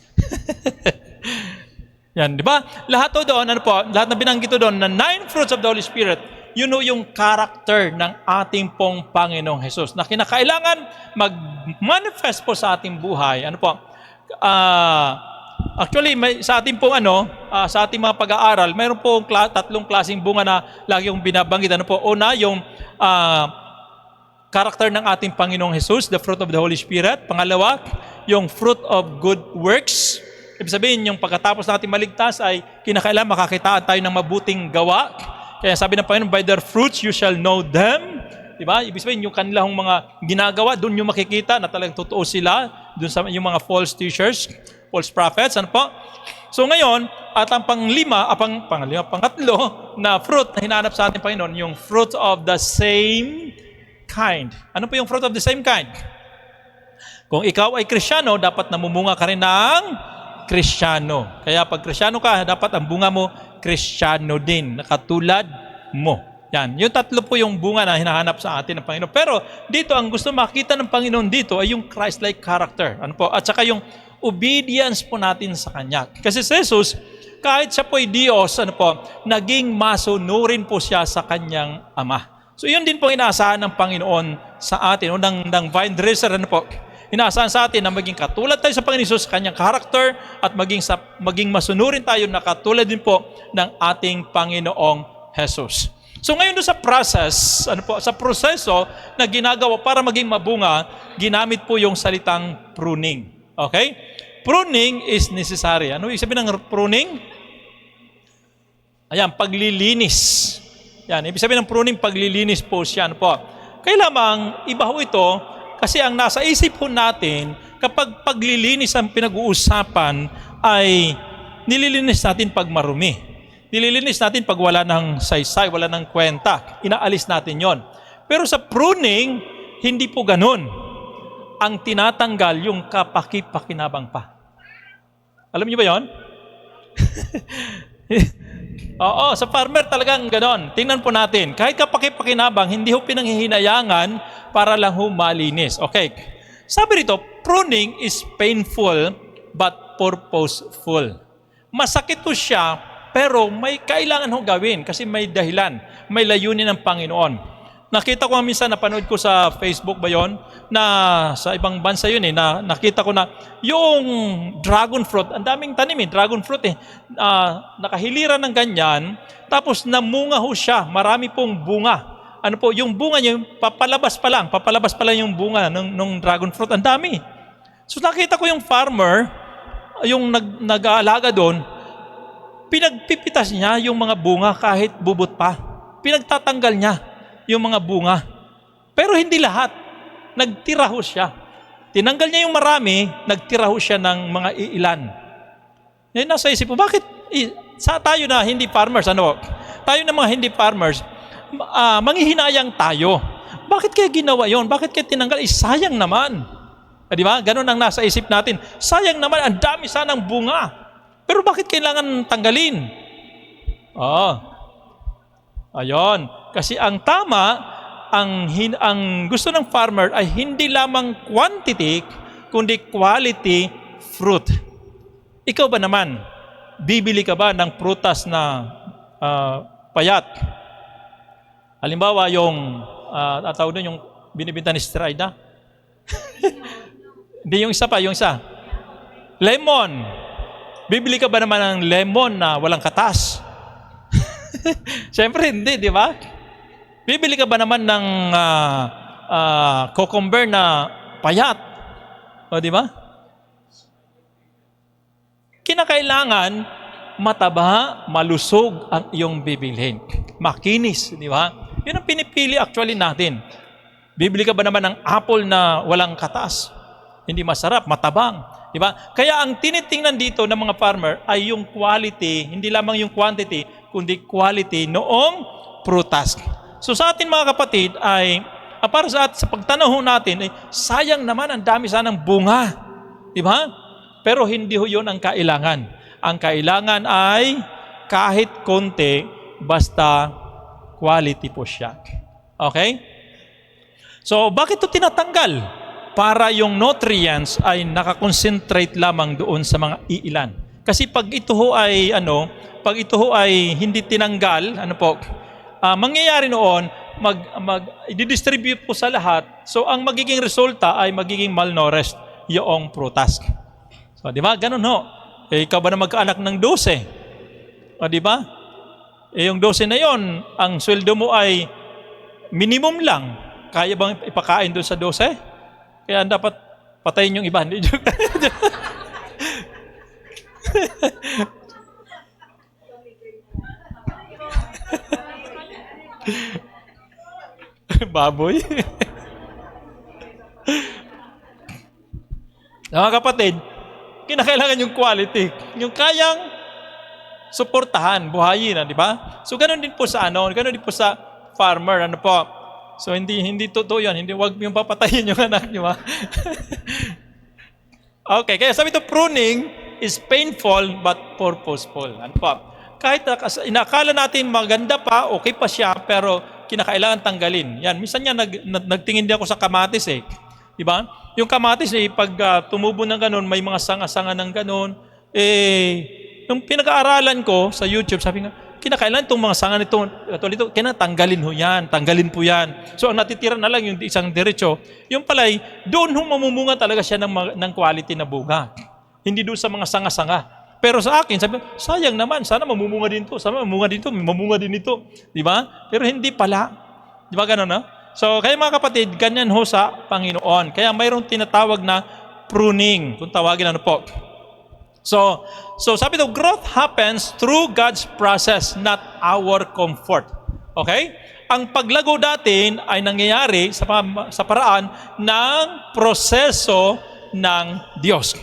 Yan, di ba? Lahat doon, lahat na binanggit doon, na 9 fruits of the Holy Spirit, yun yung character ng ating pong Panginoong Hesus na kinakailangan mag-manifest po sa ating buhay. Actually, sa ating pong sa ating mga pag-aaral, mayroon pong tatlong klaseng bunga na lagi yung binabanggit. Una, yung character ng ating Panginoong Hesus, the fruit of the Holy Spirit. Pangalawa, yung fruit of good works. Ibig sabihin, yung pagkatapos natin maligtas ay kinakailangan makakitaan tayo ng mabuting gawa. Kaya sabi ng Panginoon, by their fruits you shall know them. Diba? Ibig sabihin, yung kanilang mga ginagawa, doon yung makikita na talagang totoo sila, doon sa yung mga false teachers, false prophets. So ngayon, at ang pangatlo na fruit na hinahanap sa ating Panginoon, yung fruit of the same kind. Ano po yung fruit of the same kind? Kung ikaw ay Kristiyano, dapat namumunga ka rin ng Kristiyano. Kaya pag Kristiyano ka, dapat ang bunga mo Kristiyano din, nakatulad mo. Yan. Yung tatlo po yung bunga na hinahanap sa atin ng Panginoon. Pero dito, ang gusto makita ng Panginoon dito ay yung Christ-like character. At saka yung obedience po natin sa Kanya. Kasi si Jesus, kahit siya po ay Diyos, naging masunurin po siya sa Kanyang Ama. So yun din po inaasahan ng Panginoon sa atin, ng vine dresser, inaasahan sa atin na maging katulad tayo sa Panginoon Jesus, kanyang character, at maging masunurin tayo na katulad din po ng ating Panginoong Jesus. So ngayon doon sa process, sa proseso na ginagawa para maging mabunga, ginamit po yung salitang pruning. Okay? Pruning is necessary. Ano ibig sabihin ng pruning? Ayan, paglilinis. Yan, ibig sabihin ng pruning, paglilinis po siya. Kaya lamang, iba ho ito, kasi ang nasa isip po natin, kapag paglilinis ang pinag-uusapan, ay nililinis natin pag marumi. Nililinis natin pag wala ng saysay, wala ng kwenta. Inaalis natin yon. Pero sa pruning, hindi po ganun. Ang tinatanggal yung kapaki-pakinabang pa. Alam niyo ba yon? Oo, sa farmer talagang ganon. Tingnan po natin. Kahit kapaki-pakinabang, hindi ho pinanghihinayangan para lang ho malinis. Okay. Sabi rito, pruning is painful but purposeful. Masakit ho siya, pero may kailangan ho gawin kasi may dahilan, may layunin ng Panginoon. Nakita ko minsan, napanood ko sa Facebook ba yon, na sa ibang bansa yun na nakita ko na yung dragon fruit, ang daming tanim dragon fruit nakahiliran ng ganyan, tapos namunga ho siya, marami pong bunga. Ano po, yung bunga niya, papalabas pa lang yung bunga ng dragon fruit, ang dami. So nakita ko yung farmer, yung nag-aalaga doon, pinagpipitas niya yung mga bunga kahit bubot pa. Pinagtatanggal niya yung mga bunga. Pero hindi lahat. Nagtira ho siya. Tinanggal niya yung marami, nagtira ho siya ng mga iilan. Ngayon nasa isip po, bakit sa tayo na hindi farmers, tayo na mga hindi farmers, manghihinayang tayo. Bakit kaya ginawa yon? Bakit kaya tinanggal? Sayang naman. Di ba? Ganun ang nasa isip natin. Sayang naman, ang dami sanang bunga. Pero bakit kailangan tanggalin? Ayon. Kasi ang tama, ang gusto ng farmer ay hindi lamang quantity, kundi quality fruit. Ikaw ba naman, bibili ka ba ng prutas na payat? Halimbawa, yung tawag doon, yung binibinta ni Strida. Hindi, yung isa. Lemon. Bibili ka ba naman ng lemon na walang katas? Siyempre hindi, di ba? Bibili ka ba naman ng cucumber na payat? O, di ba? Kinakailangan mataba, malusog ang iyong bibilhin. Makinis, di ba? Yun ang pinipili actually natin. Bibili ka ba naman ng apple na walang katas? Hindi masarap, matabang. Di ba? Kaya ang tinitingnan dito ng mga farmer ay yung quality, hindi lamang yung quantity, kundi quality noong prutas. So sa atin mga kapatid ay, para sa pagtanaw natin, sayang naman, ang dami sanang bunga. Di ba? Pero hindi ho yun ang kailangan. Ang kailangan ay kahit konti, basta quality po siya. Okay? So bakit ito tinatanggal? Para yung nutrients ay nakakonsentrate lamang doon sa mga iilan. Kasi pag ito ho ay hindi tinanggal, mangyayari noon, i-distribute po sa lahat. So ang magiging resulta ay magiging malnourished yung prutas. So di ba? Ganun ho. Ikaw ba na magkaanak ng 12? O di ba? Yung 12 na yon, ang sweldo mo ay minimum lang. Kaya bang ipakain doon sa 12? Kaya dapat patayin yung iba. Baboy. Mga kapatid, kinakailangan yung quality. Yung kayang suportahan, buhayin, di ba? So ganoon din po sa ganoon din po sa farmer, po. So hindi totoo 'yan. Hindi, wag yung papatayin yung anak niyo, ha. Okay, kaya sabi ito, pruning is painful but purposeful. Kahit inakala natin maganda pa, okay pa siya, pero kinakailangan tanggalin. Yan, minsan yan nagtingin din ako sa kamatis Di ba? Yung kamatis pag tumubo ng ganun, may mga sanga-sanga ng ganun. Nung pinag-aaralan ko sa YouTube, sabi nga, kinakailangan itong mga sanga nito, tanggalin ho yan, tanggalin po yan. So ang natitira na lang yung isang diretso, yung palay, doon mamumunga talaga siya ng quality na bunga. Hindi doon sa mga sanga-sanga. Pero sa akin, sabi, sayang naman, sana mamumunga din ito, mamumunga din ito. Di ba? Pero hindi pala. Di ba ganun, no? So kaya mga kapatid, ganyan ho sa Panginoon. Kaya mayroong tinatawag na pruning, kung tawagin po. So sabi daw, growth happens through God's process, not our comfort. Okay? Ang paglago natin ay nangyayari sa paraan ng proseso ng Diyos.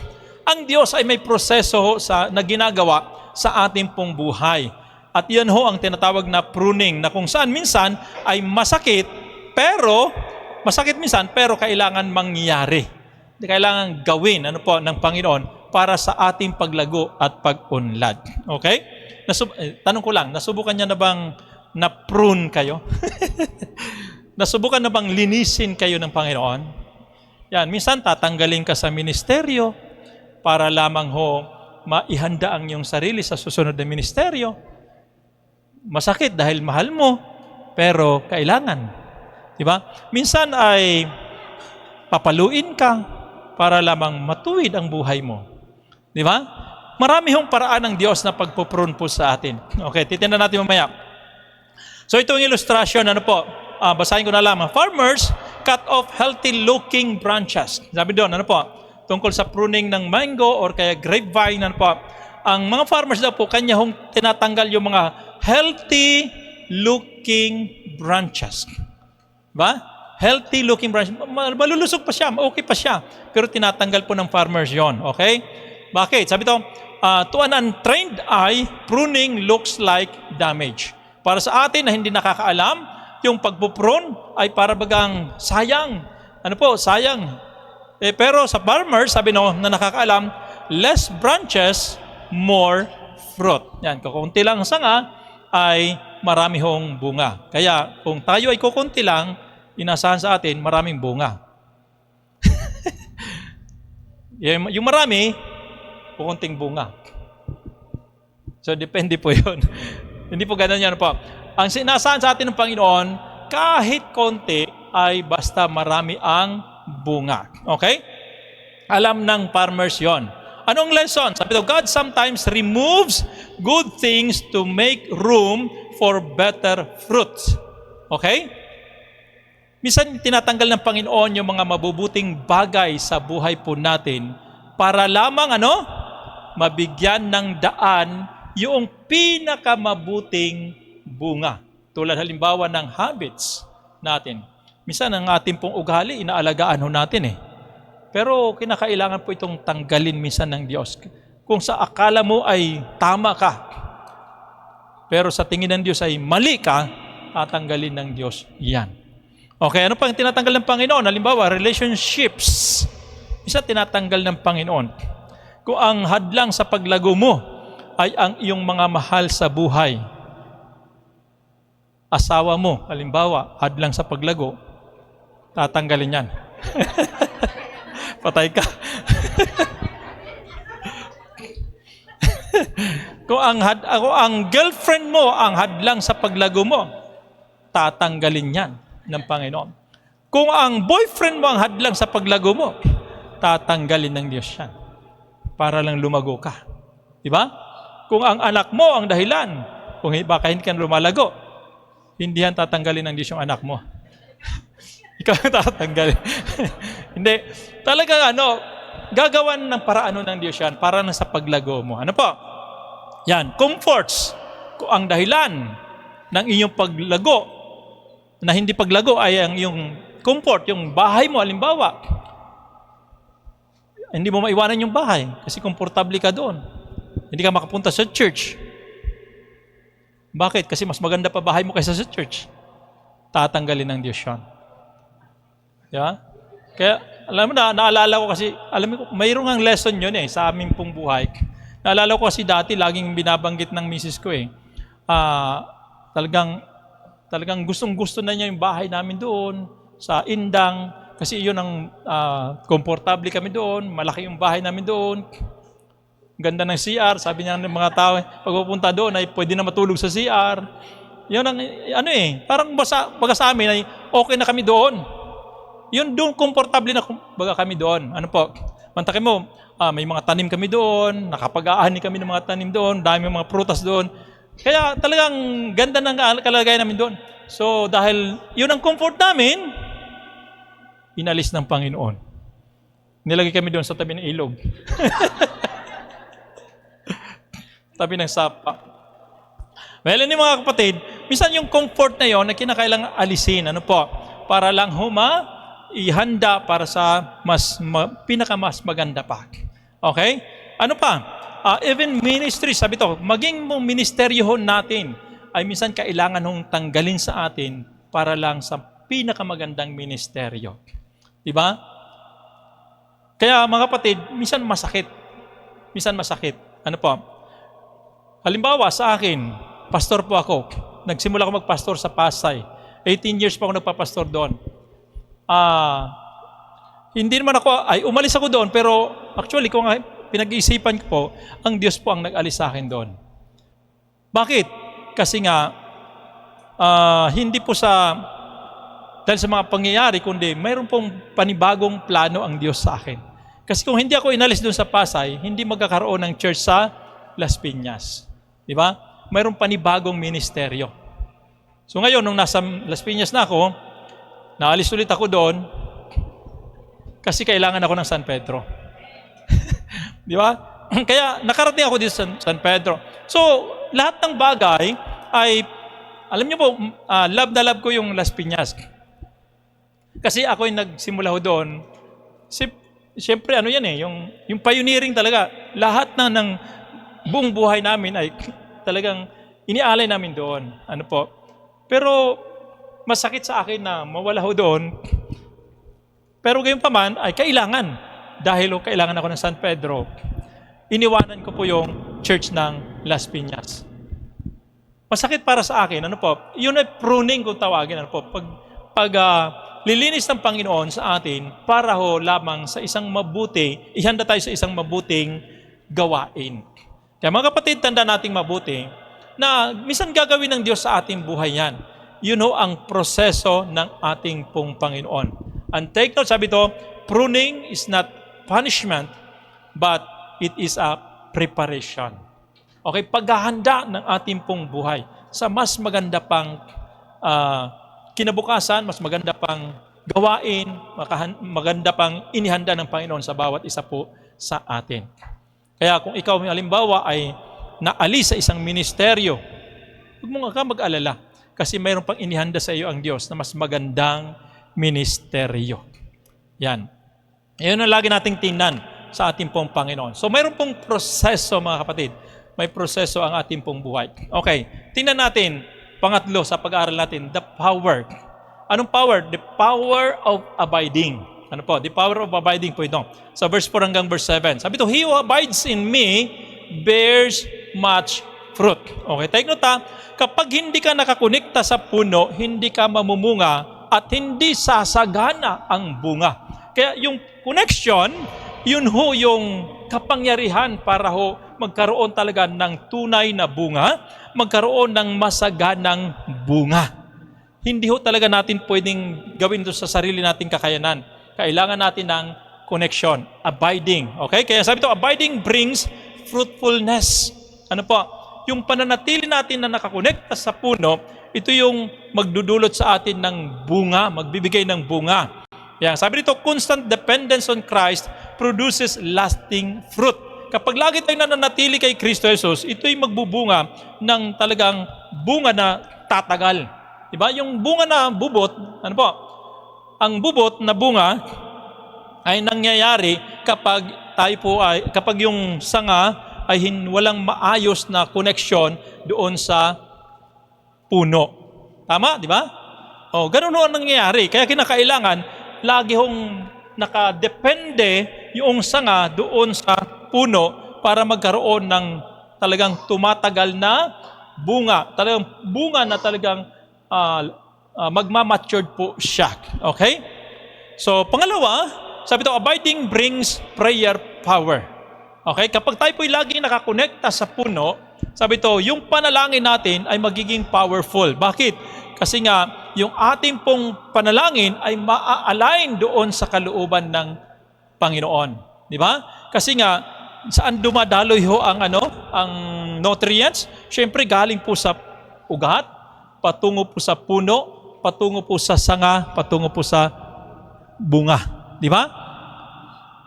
Ang Diyos ay may proseso na ginagawa sa ating pong buhay. At yan ho ang tinatawag na pruning, na kung saan minsan ay masakit, pero kailangan mangyari. Kailangan gawin ng Panginoon para sa ating paglago at pag-unlad. Okay? Tanong ko lang, nasubukan niya na bang na-prune kayo? Nasubukan na bang linisin kayo ng Panginoon? Yan, minsan tatanggalin ka sa ministeryo para lamang ho maihanda ang iyong sarili sa susunod na ministeryo. Masakit dahil mahal mo, pero kailangan. Diba? Minsan ay papaluin ka para lamang matuwid ang buhay mo. Diba? Marami hong paraan ng Diyos na pagpuprune po sa atin. Okay, titingnan natin mamaya. So itong illustration, basahin ko na lamang. Farmers cut off healthy-looking branches. Sabi doon, tungkol sa pruning ng mango or kaya grapevine, ang mga farmers daw po, kanya hong tinatanggal yung mga healthy-looking branches. Ba? Healthy-looking branches. Malulusog pa siya, okay pa siya. Pero tinatanggal po ng farmers yon. Okay? Bakit? Sabi to, to an untrained eye, pruning looks like damage. Para sa atin na hindi nakakaalam, yung pagpuprune ay para bagang sayang. Sayang. Pero sa farmers, sabi na nakakaalam, less branches, more fruit. Yan, kukunti lang ang sanga, ay marami hong bunga. Kaya kung tayo ay kukunti lang, inasahan sa atin, maraming bunga. Yung marami, kukunting bunga. So, depende po yun. Hindi po ganun yan po. Ang sinasahan sa atin ng Panginoon, kahit konti, ay basta marami ang bunga. Okay? Alam ng farmers yon. Anong lesson? Sabi ito, God sometimes removes good things to make room for better fruits. Okay? Minsan tinatanggal ng Panginoon yung mga mabubuting bagay sa buhay po natin para lamang mabigyan ng daan yung pinakamabuting bunga. Tulad halimbawa ng habits natin. Minsan ang ating pong ugali, inaalagaan natin Pero kinakailangan po itong tanggalin minsan ng Diyos. Kung sa akala mo ay tama ka, pero sa tingin ng Diyos ay mali ka, tatanggalin ng Diyos yan. Okay, ano pang tinatanggal ng Panginoon? Halimbawa, relationships. Isa tinatanggal ng Panginoon. Kung ang hadlang sa paglago mo ay ang iyong mga mahal sa buhay, asawa mo, halimbawa, hadlang sa paglago, tatanggalin yan. Patay ka. Kung ang girlfriend mo ang hadlang sa paglago mo, tatanggalin yan ng Panginoon. Kung ang boyfriend mo ang hadlang sa paglago mo, tatanggalin ng Diyos yan para lang lumago ka. Diba? Kung ang anak mo ang dahilan, kung baka hindi ka lumalago, hindi yan tatanggalin ng Diyos yung anak mo. Ikaw tatanggalin. Hindi. Talagang gagawan ng paraan ng Diyos yan para na sa paglago mo. Ano po? Yan, comforts. Kung ang dahilan ng inyong paglago, na hindi paglago ay ang iyong comfort, yung bahay mo, halimbawa, hindi mo maiwanan yung bahay kasi komportable ka doon. Hindi ka makapunta sa church. Bakit? Kasi mas maganda pa bahay mo kaysa sa church. Tatanggalin ng Diyos yan. Yeah? Kaya, alam mo naalala ko kasi, mayroong ang lesson yun sa aming pong buhay. Naalala ko kasi dati, laging binabanggit ng misis ko talagang gustong-gusto na niya yung bahay namin doon, sa Indang, kasi yun ang komportable kami doon, malaki yung bahay namin doon, ganda ng CR, sabi niya ng mga tao, pagpupunta doon ay pwede na matulog sa CR. Yun ang, parang baga sa amin ay okay na kami doon. Yun doon, komportable na baga kami doon. Ano po? Mantakin mo, may mga tanim kami doon, nakapag-aani kami ng mga tanim doon, dami mga prutas doon. Kaya talagang ganda ng kalagayan namin doon. So dahil yun ang comfort namin, inalis ng Panginoon. Nilagay kami doon sa tabi ng ilog. Tabi ng sapa. Well, mga kapatid, minsan yung comfort na yon na kinakailangan alisin. Ano po? Para lang ihanda para sa mas maganda pa. Okay? Ano pa? even ministry, sabi to, maging mong ministeryohon natin ay minsan kailangan hong tanggalin sa atin para lang sa pinakamagandang ministeryo. Diba? Kaya mga kapatid, minsan masakit. Minsan masakit. Ano po? Halimbawa sa akin, pastor po ako. Nagsimula ako magpastor sa Pasay. 18 years pa ako nagpapastor doon. Hindi naman ako, umalis ako doon, pero actually, kung pinag-iisipan ko po, ang Diyos po ang nag-alis sa akin doon. Bakit? Kasi nga, hindi po dahil sa mga pangyayari, kundi mayroon pong panibagong plano ang Diyos sa akin. Kasi kung hindi ako inalis doon sa Pasay, hindi magkakaroon ng church sa Las Piñas. Di ba? Mayroong panibagong ministeryo. So ngayon, nung nasa Las Piñas na ako, naalis ulit ako doon, kasi kailangan ako ng San Pedro. Di ba? Kaya nakarating ako dito sa San Pedro. So, lahat ng bagay ay, alam niyo po, love na love ko yung Las Piñas. Kasi ako yung nagsimula ko doon. Siyempre, ano yan yung pioneering talaga. Lahat ng buong buhay namin ay talagang inialay namin doon. Ano po? Pero, masakit sa akin na mawala ko doon. Pero gayon pa man, ay kailangan. Dahil kailangan ako ng San Pedro, iniwanan ko po yung church ng Las Piñas. Masakit para sa akin. Ano po? Yun ay pruning kung tawagin. Ano po? Pag lilinis ng Panginoon sa atin para lamang sa isang ihanda tayo sa isang mabuting gawain. Kaya mga kapatid, tanda nating mabuti na minsan gagawin ng Diyos sa ating buhay yan. Ang proseso ng ating pong Panginoon. And take note, sabi to, pruning is not punishment, but it is a preparation. Okay, paghahanda ng ating pong buhay sa mas maganda pang kinabukasan, mas maganda pang gawain, maganda pang inihanda ng Panginoon sa bawat isa po sa atin. Kaya kung ikaw, halimbawa, ay naalis sa isang ministeryo, huwag mo nga mag-alala kasi mayroon pang inihanda sa iyo ang Diyos na mas magandang ministeryo. Yan. Yan ang lagi nating tingnan sa ating pong Panginoon. So mayroon pong proseso, mga kapatid. May proseso ang ating pong buhay. Okay, tingnan natin, pangatlo sa pag-aaral natin, the power. Anong power? The power of abiding. Ano po? The power of abiding po ito. Sa verse 4 hanggang verse 7. Sabi ito, he who abides in me bears much fruit. Okay, take note ha. Kapag hindi ka nakakonekta sa puno, hindi ka mamumunga at hindi sasagana ang bunga. Kaya yung connection, yun yung kapangyarihan para magkaroon talaga ng tunay na bunga, magkaroon ng masaganang bunga. Hindi talaga natin pwedeng gawin ito sa sarili nating kakayanan. Kailangan natin ng connection, abiding. Okay? Kaya sabi ito, abiding brings fruitfulness. Ano po? Yung pananatili natin na nakakonekta sa puno, ito yung magdudulot sa atin ng bunga, magbibigay ng bunga. Yan. Sabi dito, constant dependence on Christ produces lasting fruit. Kapag lagi tayong nananatili kay Kristo Jesus, ito'y magbubunga ng talagang bunga na tatagal. Diba? Yung bunga na bubot, ano po? Ang bubot na bunga ay nangyayari kapag kapag yung sanga ay walang maayos na connection doon sa puno. Tama, di ba? Ganun ang nangyayari. Kaya kinakailangan, lagi nakadepende yung sanga doon sa puno para magkaroon ng talagang tumatagal na bunga. Talagang bunga na talagang magmamatured po siya. Okay? So, pangalawa, sabi ito, abiding brings prayer power. Okay? Kapag tayo po'y lagi nakakonekta sa puno, sabi ito, yung panalangin natin ay magiging powerful. Bakit? Kasi nga, yung ating pong panalangin ay ma-align doon sa kalooban ng Panginoon. Di ba? Kasi nga, saan dumadaloy ang nutrients? Siyempre, galing po sa ugat, patungo po sa puno, patungo po sa sanga, patungo po sa bunga. Di ba?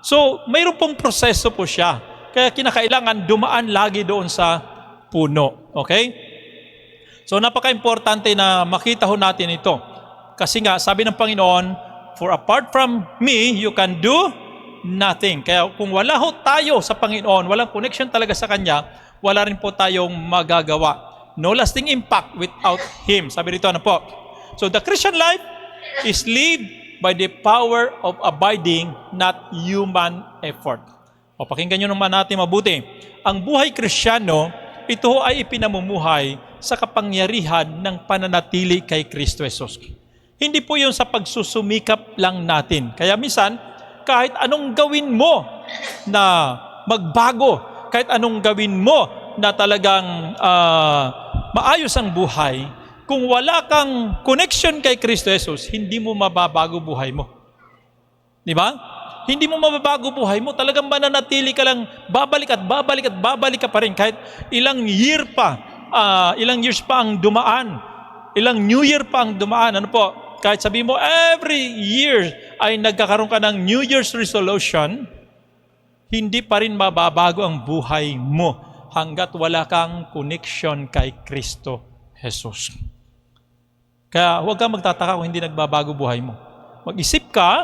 So, mayroon pong proseso po siya. Kaya kinakailangan dumaan lagi doon sa puno. Okay? So, napaka-importante na makita natin ito. Kasi nga, sabi ng Panginoon, for apart from me, you can do nothing. Kaya kung wala ho tayo sa Panginoon, walang connection talaga sa Kanya, wala rin po tayong magagawa. No lasting impact without Him. Sabi rito, ano po? So the Christian life is lived by the power of abiding, not human effort. O pakinggan nyo naman natin mabuti. Ang buhay Kristiyano, ito ay ipinamumuhay sa kapangyarihan ng pananatili kay Kristo Jesus. Hindi po yun sa pagsusumikap lang natin. Kaya minsan, kahit anong gawin mo na magbago, kahit anong gawin mo na talagang maayos ang buhay, kung wala kang connection kay Kristo Jesus, hindi mo mababago buhay mo. Di ba? Hindi mo mababago buhay mo. Talagang mananatili ka lang, babalik at babalik at babalik ka pa rin. Kahit ilang years pa ang dumaan, ilang New Year pa ang dumaan. Ano po? Kahit sabi mo, every year ay nagkakaroon ka ng New Year's resolution, hindi pa rin mababago ang buhay mo hanggat wala kang connection kay Kristo Jesus. Kaya huwag kang magtataka kung hindi nagbabago buhay mo. Mag-isip ka,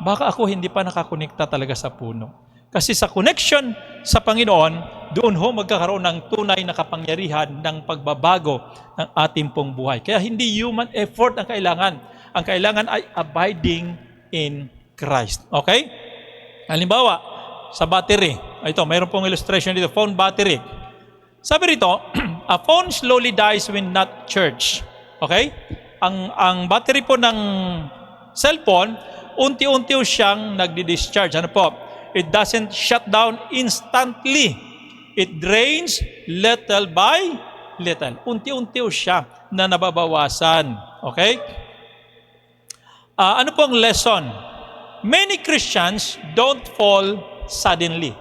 baka ako hindi pa nakakonekta talaga sa puno. Kasi sa connection sa Panginoon, doon ho magkakaroon ng tunay na kapangyarihan ng pagbabago ng ating pong buhay. Kaya hindi human effort ang kailangan. Ang kailangan ay abiding in Christ. Okay? Halimbawa, sa battery. Ito, mayroon pong illustration dito. Phone battery. Sabi rito, a phone slowly dies when not charged. Okay? Ang battery po ng cellphone, unti-unti siyang nagdi-discharge. Ano po? It doesn't shut down instantly. It drains little by little. Unti-unti siya na nababawasan. Okay? Ano pong lesson? Many Christians don't fall suddenly.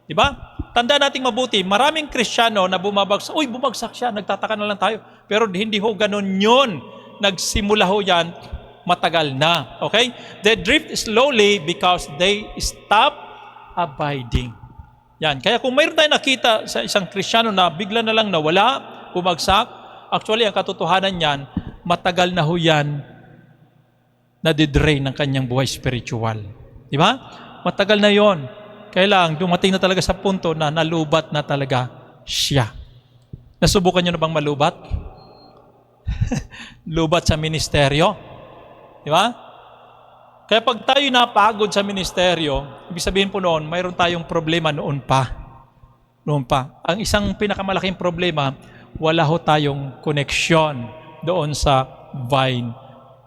Diba? Tanda nating mabuti, maraming Kristiyano na bumabagsak. Uy, bumagsak siya, nagtataka na lang tayo. Pero hindi ho ganun yun. Nagsimula ho yan, matagal na. Okay? They drift slowly because they stop abiding. Yan. Kaya kung mayroon tayong nakita sa isang Kristiyano na bigla na lang nawala, bumagsak, actually, ang katotohanan niyan, matagal na ho yan nadidrain ng kanyang buhay spiritual. Di ba? Matagal na yon. Kailang dumating na talaga sa punto na nalubat na talaga siya. Nasubukan nyo na bang malubat? Lubat sa ministeryo? Di ba? Kaya pag tayo napagod sa ministeryo, ibig sabihin po noon, mayroon tayong problema noon pa. Noon pa. Ang isang pinakamalaking problema, wala ho tayong connection doon sa vine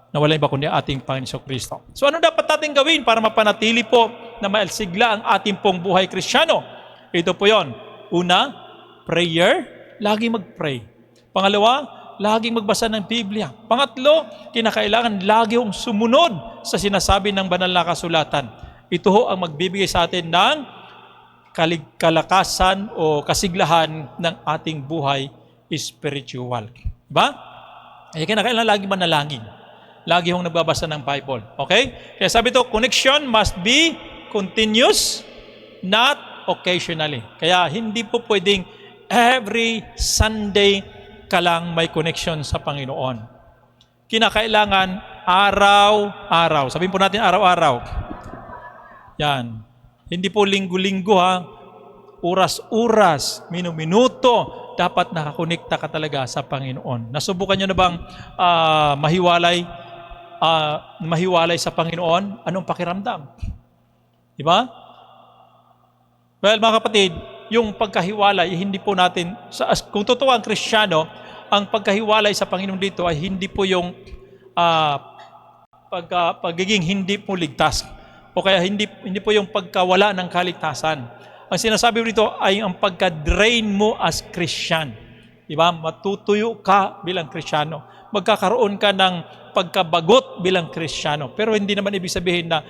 na wala iba kundi ating Panginoon Kristo. So ano dapat natin gawin para mapanatili po na mailsigla ang ating pong buhay Kristiyano? Ito po yon. Una, prayer. Lagi mag-pray. Pangalawa, laging magbasa ng Biblia. Pangatlo, kinakailangan lagi hong sumunod sa sinasabi ng banal na kasulatan. Ito ho ang magbibigay sa atin ng kalakasan o kasiglahan ng ating buhay spiritual. Diba? Ay kinakailangan lagi manalangin. Lagi hong nagbabasa ng Bible. Okay? Kaya sabi ito, connection must be continuous, not occasionally. Kaya hindi po pwedeng every Sunday ka lang may connection sa Panginoon. Kinakailangan araw-araw. Sabihin po natin araw-araw. Yan. Hindi po linggo-linggo ha. Oras-oras, minuto, dapat nakakonekta ka talaga sa Panginoon. Nasubukan nyo na bang mahiwalay sa Panginoon? Anong pakiramdam? Diba? Well, mga kapatid, yung pagkahiwalay, hindi po natin, kung totoo ang Kristiyano, ang pagkahiwalay sa Panginoon dito ay hindi po yung pagiging hindi po ligtas. O kaya hindi po yung pagkawala ng kaligtasan. Ang sinasabi dito ay ang pagka-drain mo as Christian. Diba? Matutuyo ka bilang Kristiyano. Magkakaroon ka ng pagkabagot bilang Kristiyano. Pero hindi naman ibig sabihin na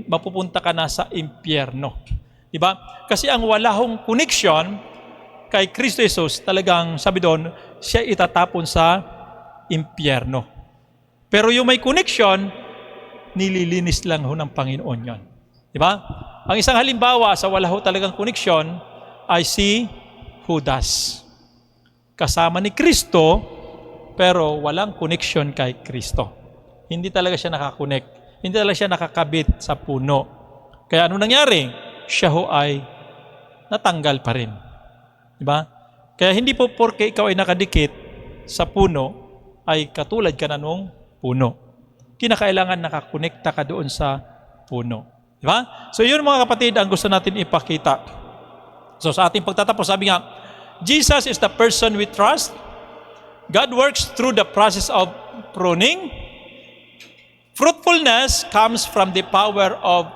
mapupunta ka na sa impyerno. Diba? Kasi ang wala hong connection kay Kristo Jesus, talagang sabi doon, siya itatapon sa impyerno. Pero yung may connection, nililinis lang ho ng Panginoon yon. Diba? Ang isang halimbawa sa wala ho talagang connection ay si Judas. Kasama ni Kristo, pero walang connection kay Kristo. Hindi talaga siya nakakonect. Hindi talaga siya nakakabit sa puno. Kaya ano nangyari? Siya ho ay natanggal pa rin. Diba? Kaya hindi po porke ikaw ay nakadikit sa puno, ay katulad ka na nung puno. Kinakailangan nakakonekta ka doon sa puno. Diba? So yun mga kapatid ang gusto natin ipakita. So sa ating pagtatapos, sabi nga, Jesus is the person we trust. God works through the process of pruning. Fruitfulness comes from the power of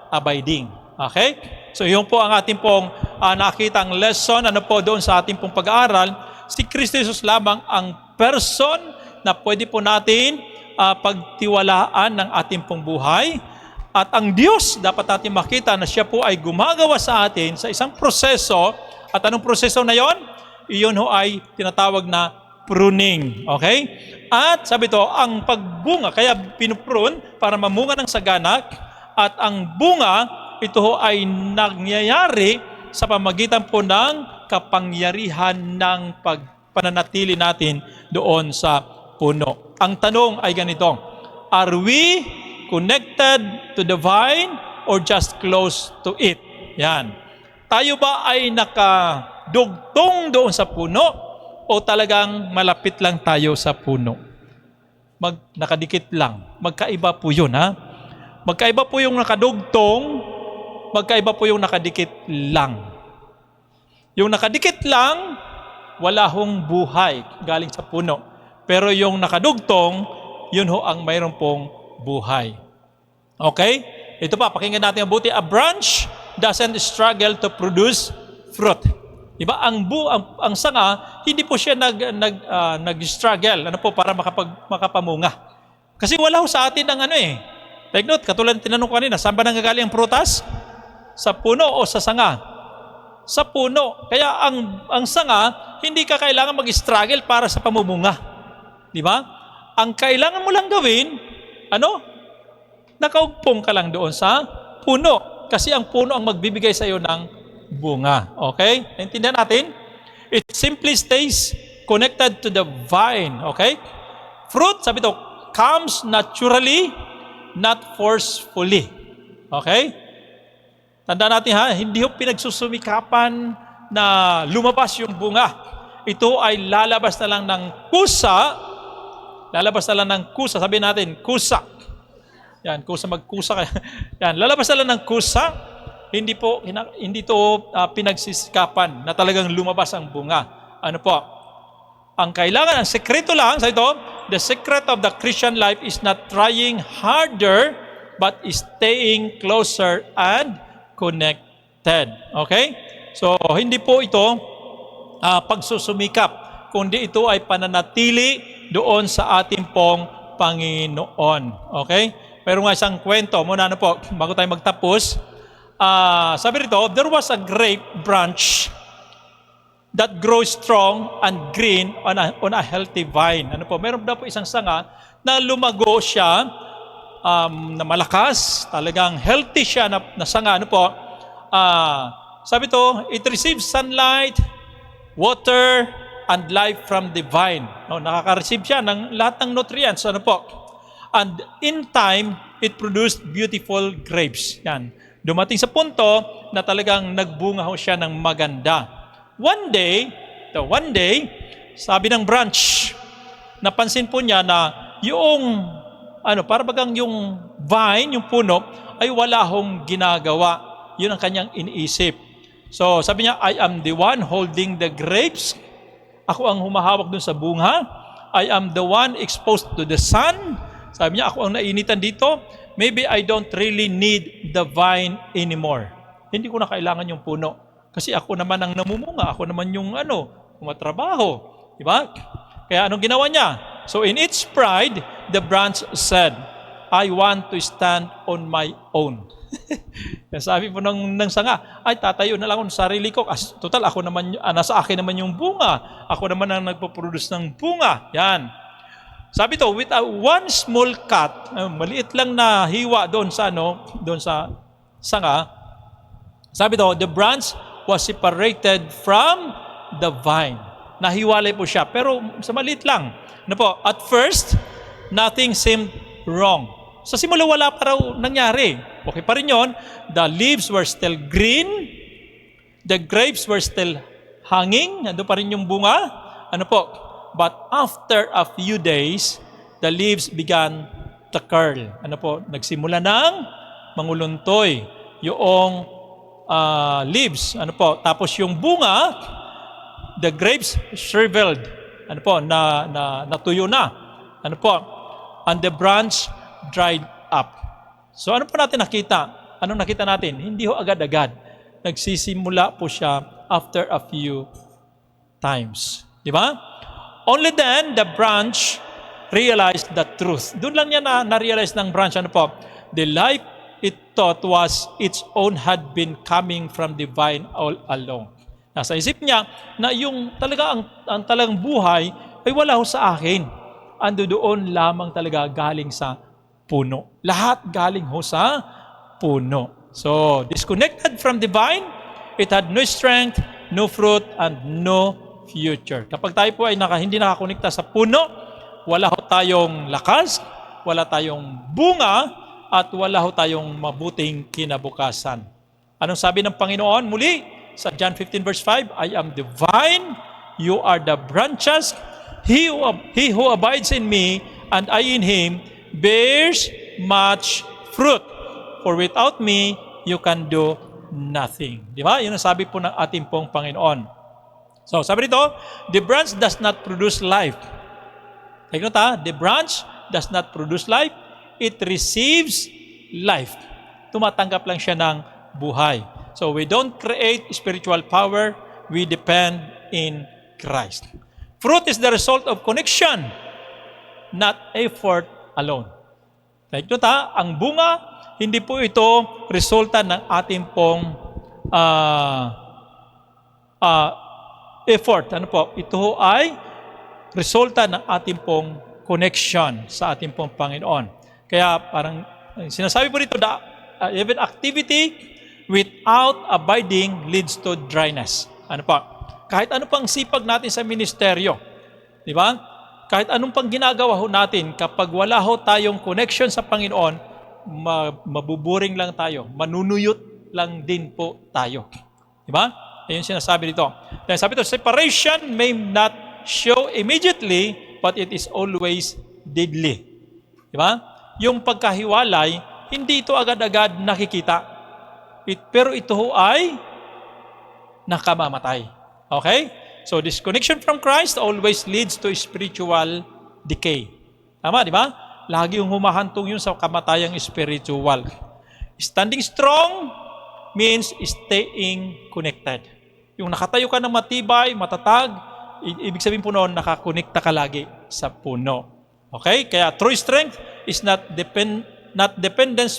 abiding. Okay? So yun po ang ating pong nakitang lesson. Ano po doon sa ating pong pag-aaral? Si Kristo Jesus lamang ang person na pwede po natin pagtiwalaan ng ating pong buhay. At ang Diyos, dapat natin makita na siya po ay gumagawa sa atin sa isang proseso. At anong proseso na yon? Iyon ho ay tinatawag na pruning. Okay? At sabi to, ang pagbunga, kaya pinuprune para mamunga ng sagana. At ang bunga, ito ho ay nangyayari sa pamagitan po ng kapangyarihan ng pananatili natin doon sa puno. Ang tanong ay ganito, are we connected to the vine or just close to it? Yan. Tayo ba ay nakadugtong doon sa puno o talagang malapit lang tayo sa puno? Nakadikit lang. Magkaiba po yun, ha? Magkaiba po yung nakadugtong, magkaiba po yung nakadikit lang. Yung nakadikit lang, wala hong buhay galing sa puno. Pero yung nakadugtong, yun ho ang mayroon pong buhay. Okay? Ito pa, pakinggan natin ang buti. A branch doesn't struggle to produce fruit. Diba? Ang sanga, hindi po siya nag-struggle para makapamunga. Kasi wala ho sa atin ang take note, katulad ng tinanong ko kanina, saan ba nanggagaling ang prutas? Sa puno o sa sanga? Sa puno. Kaya ang sanga, hindi ka kailangan mag-struggle para sa pamumunga. Di ba? Ang kailangan mo lang gawin, nakaugpong ka lang doon sa puno. Kasi ang puno ang magbibigay sa iyo ng bunga. Okay? Naintindihan natin? It simply stays connected to the vine. Okay? Fruit, sabi ito, comes naturally, not forcefully. Okay? Tandaan natin hindi ho pinagsusumikapan na lumabas yung bunga. Ito ay lalabas na lang ng kusa. Lalabas na lang ng kusa. Sabihin natin, kusa. Yan, kusa magkusa kaya. Yan, lalabas na lang ng kusa. Hindi to pinagsisikapan na talagang lumabas ang bunga. Ano po? Ang kailangan, ang sekreto lang sa ito, the secret of the Christian life is not trying harder, but is staying closer and connected. Okay? So, hindi po ito pagsusumikap, kundi ito ay pananatili doon sa ating pong Panginoon. Okay? Pero nga isang kwento, muna bago tayo magtapos, sabi rito, there was a grape branch that grows strong and green on a healthy vine. Meron daw po isang sanga na lumago siya, na malakas, talagang healthy siya na sanga. Sabi to, it receives sunlight, water, and life from the vine. Nakaka-receive siya ng lahat ng nutrients. And in time, it produced beautiful grapes. Yan. Dumating sa punto na talagang nagbunga ho siya ng maganda. One day, sabi ng branch, napansin po niya na yung, para bagang yung vine, yung puno, ay wala hong ginagawa. Yun ang kanyang iniisip. So, sabi niya, I am the one holding the grapes. Ako ang humahawak dun sa bunga. I am the one exposed to the sun. Sabi niya, ako ang nainitan dito. Maybe I don't really need the vine anymore. Hindi ko na kailangan yung puno. Kasi ako naman ang namumunga. Ako naman yung kumatrabaho. Diba? Kaya anong ginawa niya? So in its pride, the branch said, I want to stand on my own. Sabi po ng sanga, ay tatayo na lang ako sa sarili ko. Total, ako naman, nasa akin naman yung bunga. Ako naman ang nagpo-produce ng bunga. Yan. Sabi to, with one small cut, maliit lang na hiwa doon sa sanga. Sabi to, the branch was separated from the vine. Nahiwalay po siya, pero sa maliit lang. At first, nothing seemed wrong. Sa simula wala pa raw nangyari. Okay pa rin yun. The leaves were still green. The grapes were still hanging. Nandun pa rin yung bunga. Ano po? But after a few days, the leaves began to curl. Ano po? Nagsimula ng manguluntoy yung leaves. Ano po? Tapos yung bunga, the grapes shriveled. Ano po? Natuyo na. Ano po? And the branch dried up. So ano po natin nakita? Anong nakita natin? Hindi ho agad-agad. Nagsisimula po siya after a few times. Di ba? Only then the branch realized the truth. Doon lang niya na-realize ng branch. Ano po? The life it thought was its own had been coming from the vine all along. Nasa isip niya na yung talaga ang talagang buhay ay wala ho sa akin. Ando doon lamang talaga galing sa puno. Lahat galing ho sa puno. So, disconnected from the vine, it had no strength, no fruit, and no future. Kapag tayo po ay hindi nakakonekta sa puno, wala ho tayong lakas, wala tayong bunga, at wala ho tayong mabuting kinabukasan. Anong sabi ng Panginoon muli sa John 15 verse 5? I am the vine, you are the branches. He who abides in me and I in him bears much fruit. For without me, you can do nothing. Di ba? Yun ang sabi po ng ating pong Panginoon. So, sabi dito, the branch does not produce life. Take note ha, the branch does not produce life. It receives life. Tumatanggap lang siya ng buhay. So, we don't create spiritual power. We depend in Christ. Fruit is the result of connection, not effort alone. Take note ha, ang bunga, hindi po ito resulta ng ating pong effort. Ano po? Ito ay resulta ng ating pong connection sa ating pong Panginoon. Kaya parang sinasabi po dito, even activity without abiding leads to dryness. Ano pa? Kahit ano pang sipag natin sa ministeryo, di ba? Kahit anong pang ginagawa ho natin, kapag wala ho tayong connection sa Panginoon, mabuburing lang tayo, manunuyot lang din po tayo. Di ba? Ayun sinasabi dito. Dahil sabi ito, separation may not show immediately, but it is always deadly. Di ba? Yung pagkahiwalay, hindi ito agad-agad nakikita. Pero ito ho ay nakamamatay. Okay? So, disconnection from Christ always leads to spiritual decay. Tama, di ba? Lagi yung humahantong yun sa kamatayang spiritual. Standing strong means staying connected. Yung nakatayo ka ng matibay, matatag, ibig sabihin po noon, nakakonekta ka lagi sa puno. Okay? Kaya true strength is not independence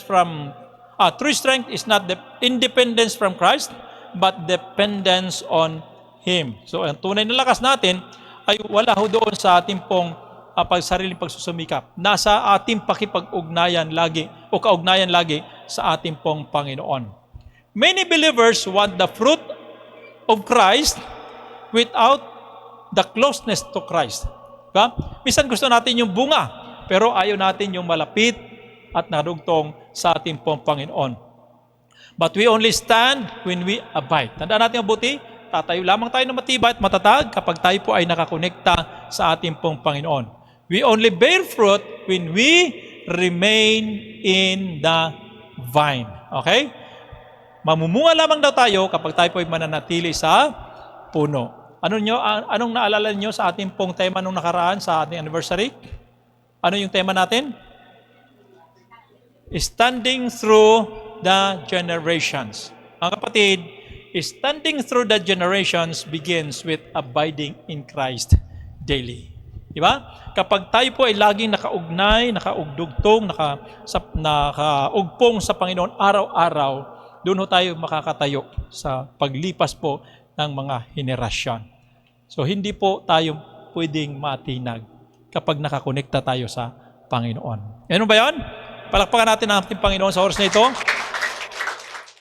from Christ, but dependence on Him. So, ang tunay na lakas natin ay wala ho doon sa ating pong sariling pagsusumikap. Nasa ating pakipag-ugnayan lagi o kaugnayan lagi sa ating pong Panginoon. Many believers want the fruit of Christ without the closeness to Christ. Diba? Minsan gusto natin yung bunga, pero ayaw natin yung malapit at narugtong sa ating pong Panginoon. But we only stand when we abide. Tandaan natin ang buti, tatayo lamang tayo ng matibay at matatag kapag tayo po ay nakakonekta sa ating pong Panginoon. We only bear fruit when we remain in the vine. Okay? Mamumunga lamang daw tayo kapag tayo po ay mananatili sa puno. Anong naalala niyo sa ating pong tema nung nakaraan sa ating anniversary? Ano yung tema natin? Standing through the generations. Mga kapatid, standing through the generations begins with abiding in Christ daily. Diba? Kapag tayo po ay laging nakaugnay, nakaugdugtong, nakaugpong sa Panginoon araw-araw, doon ho tayo makakatayo sa paglipas po ng mga henerasyon. So, hindi po tayo pwedeng matinag kapag nakakonekta tayo sa Panginoon. Ano ba yan? Palakpakan natin ang ating Panginoon sa oras na ito.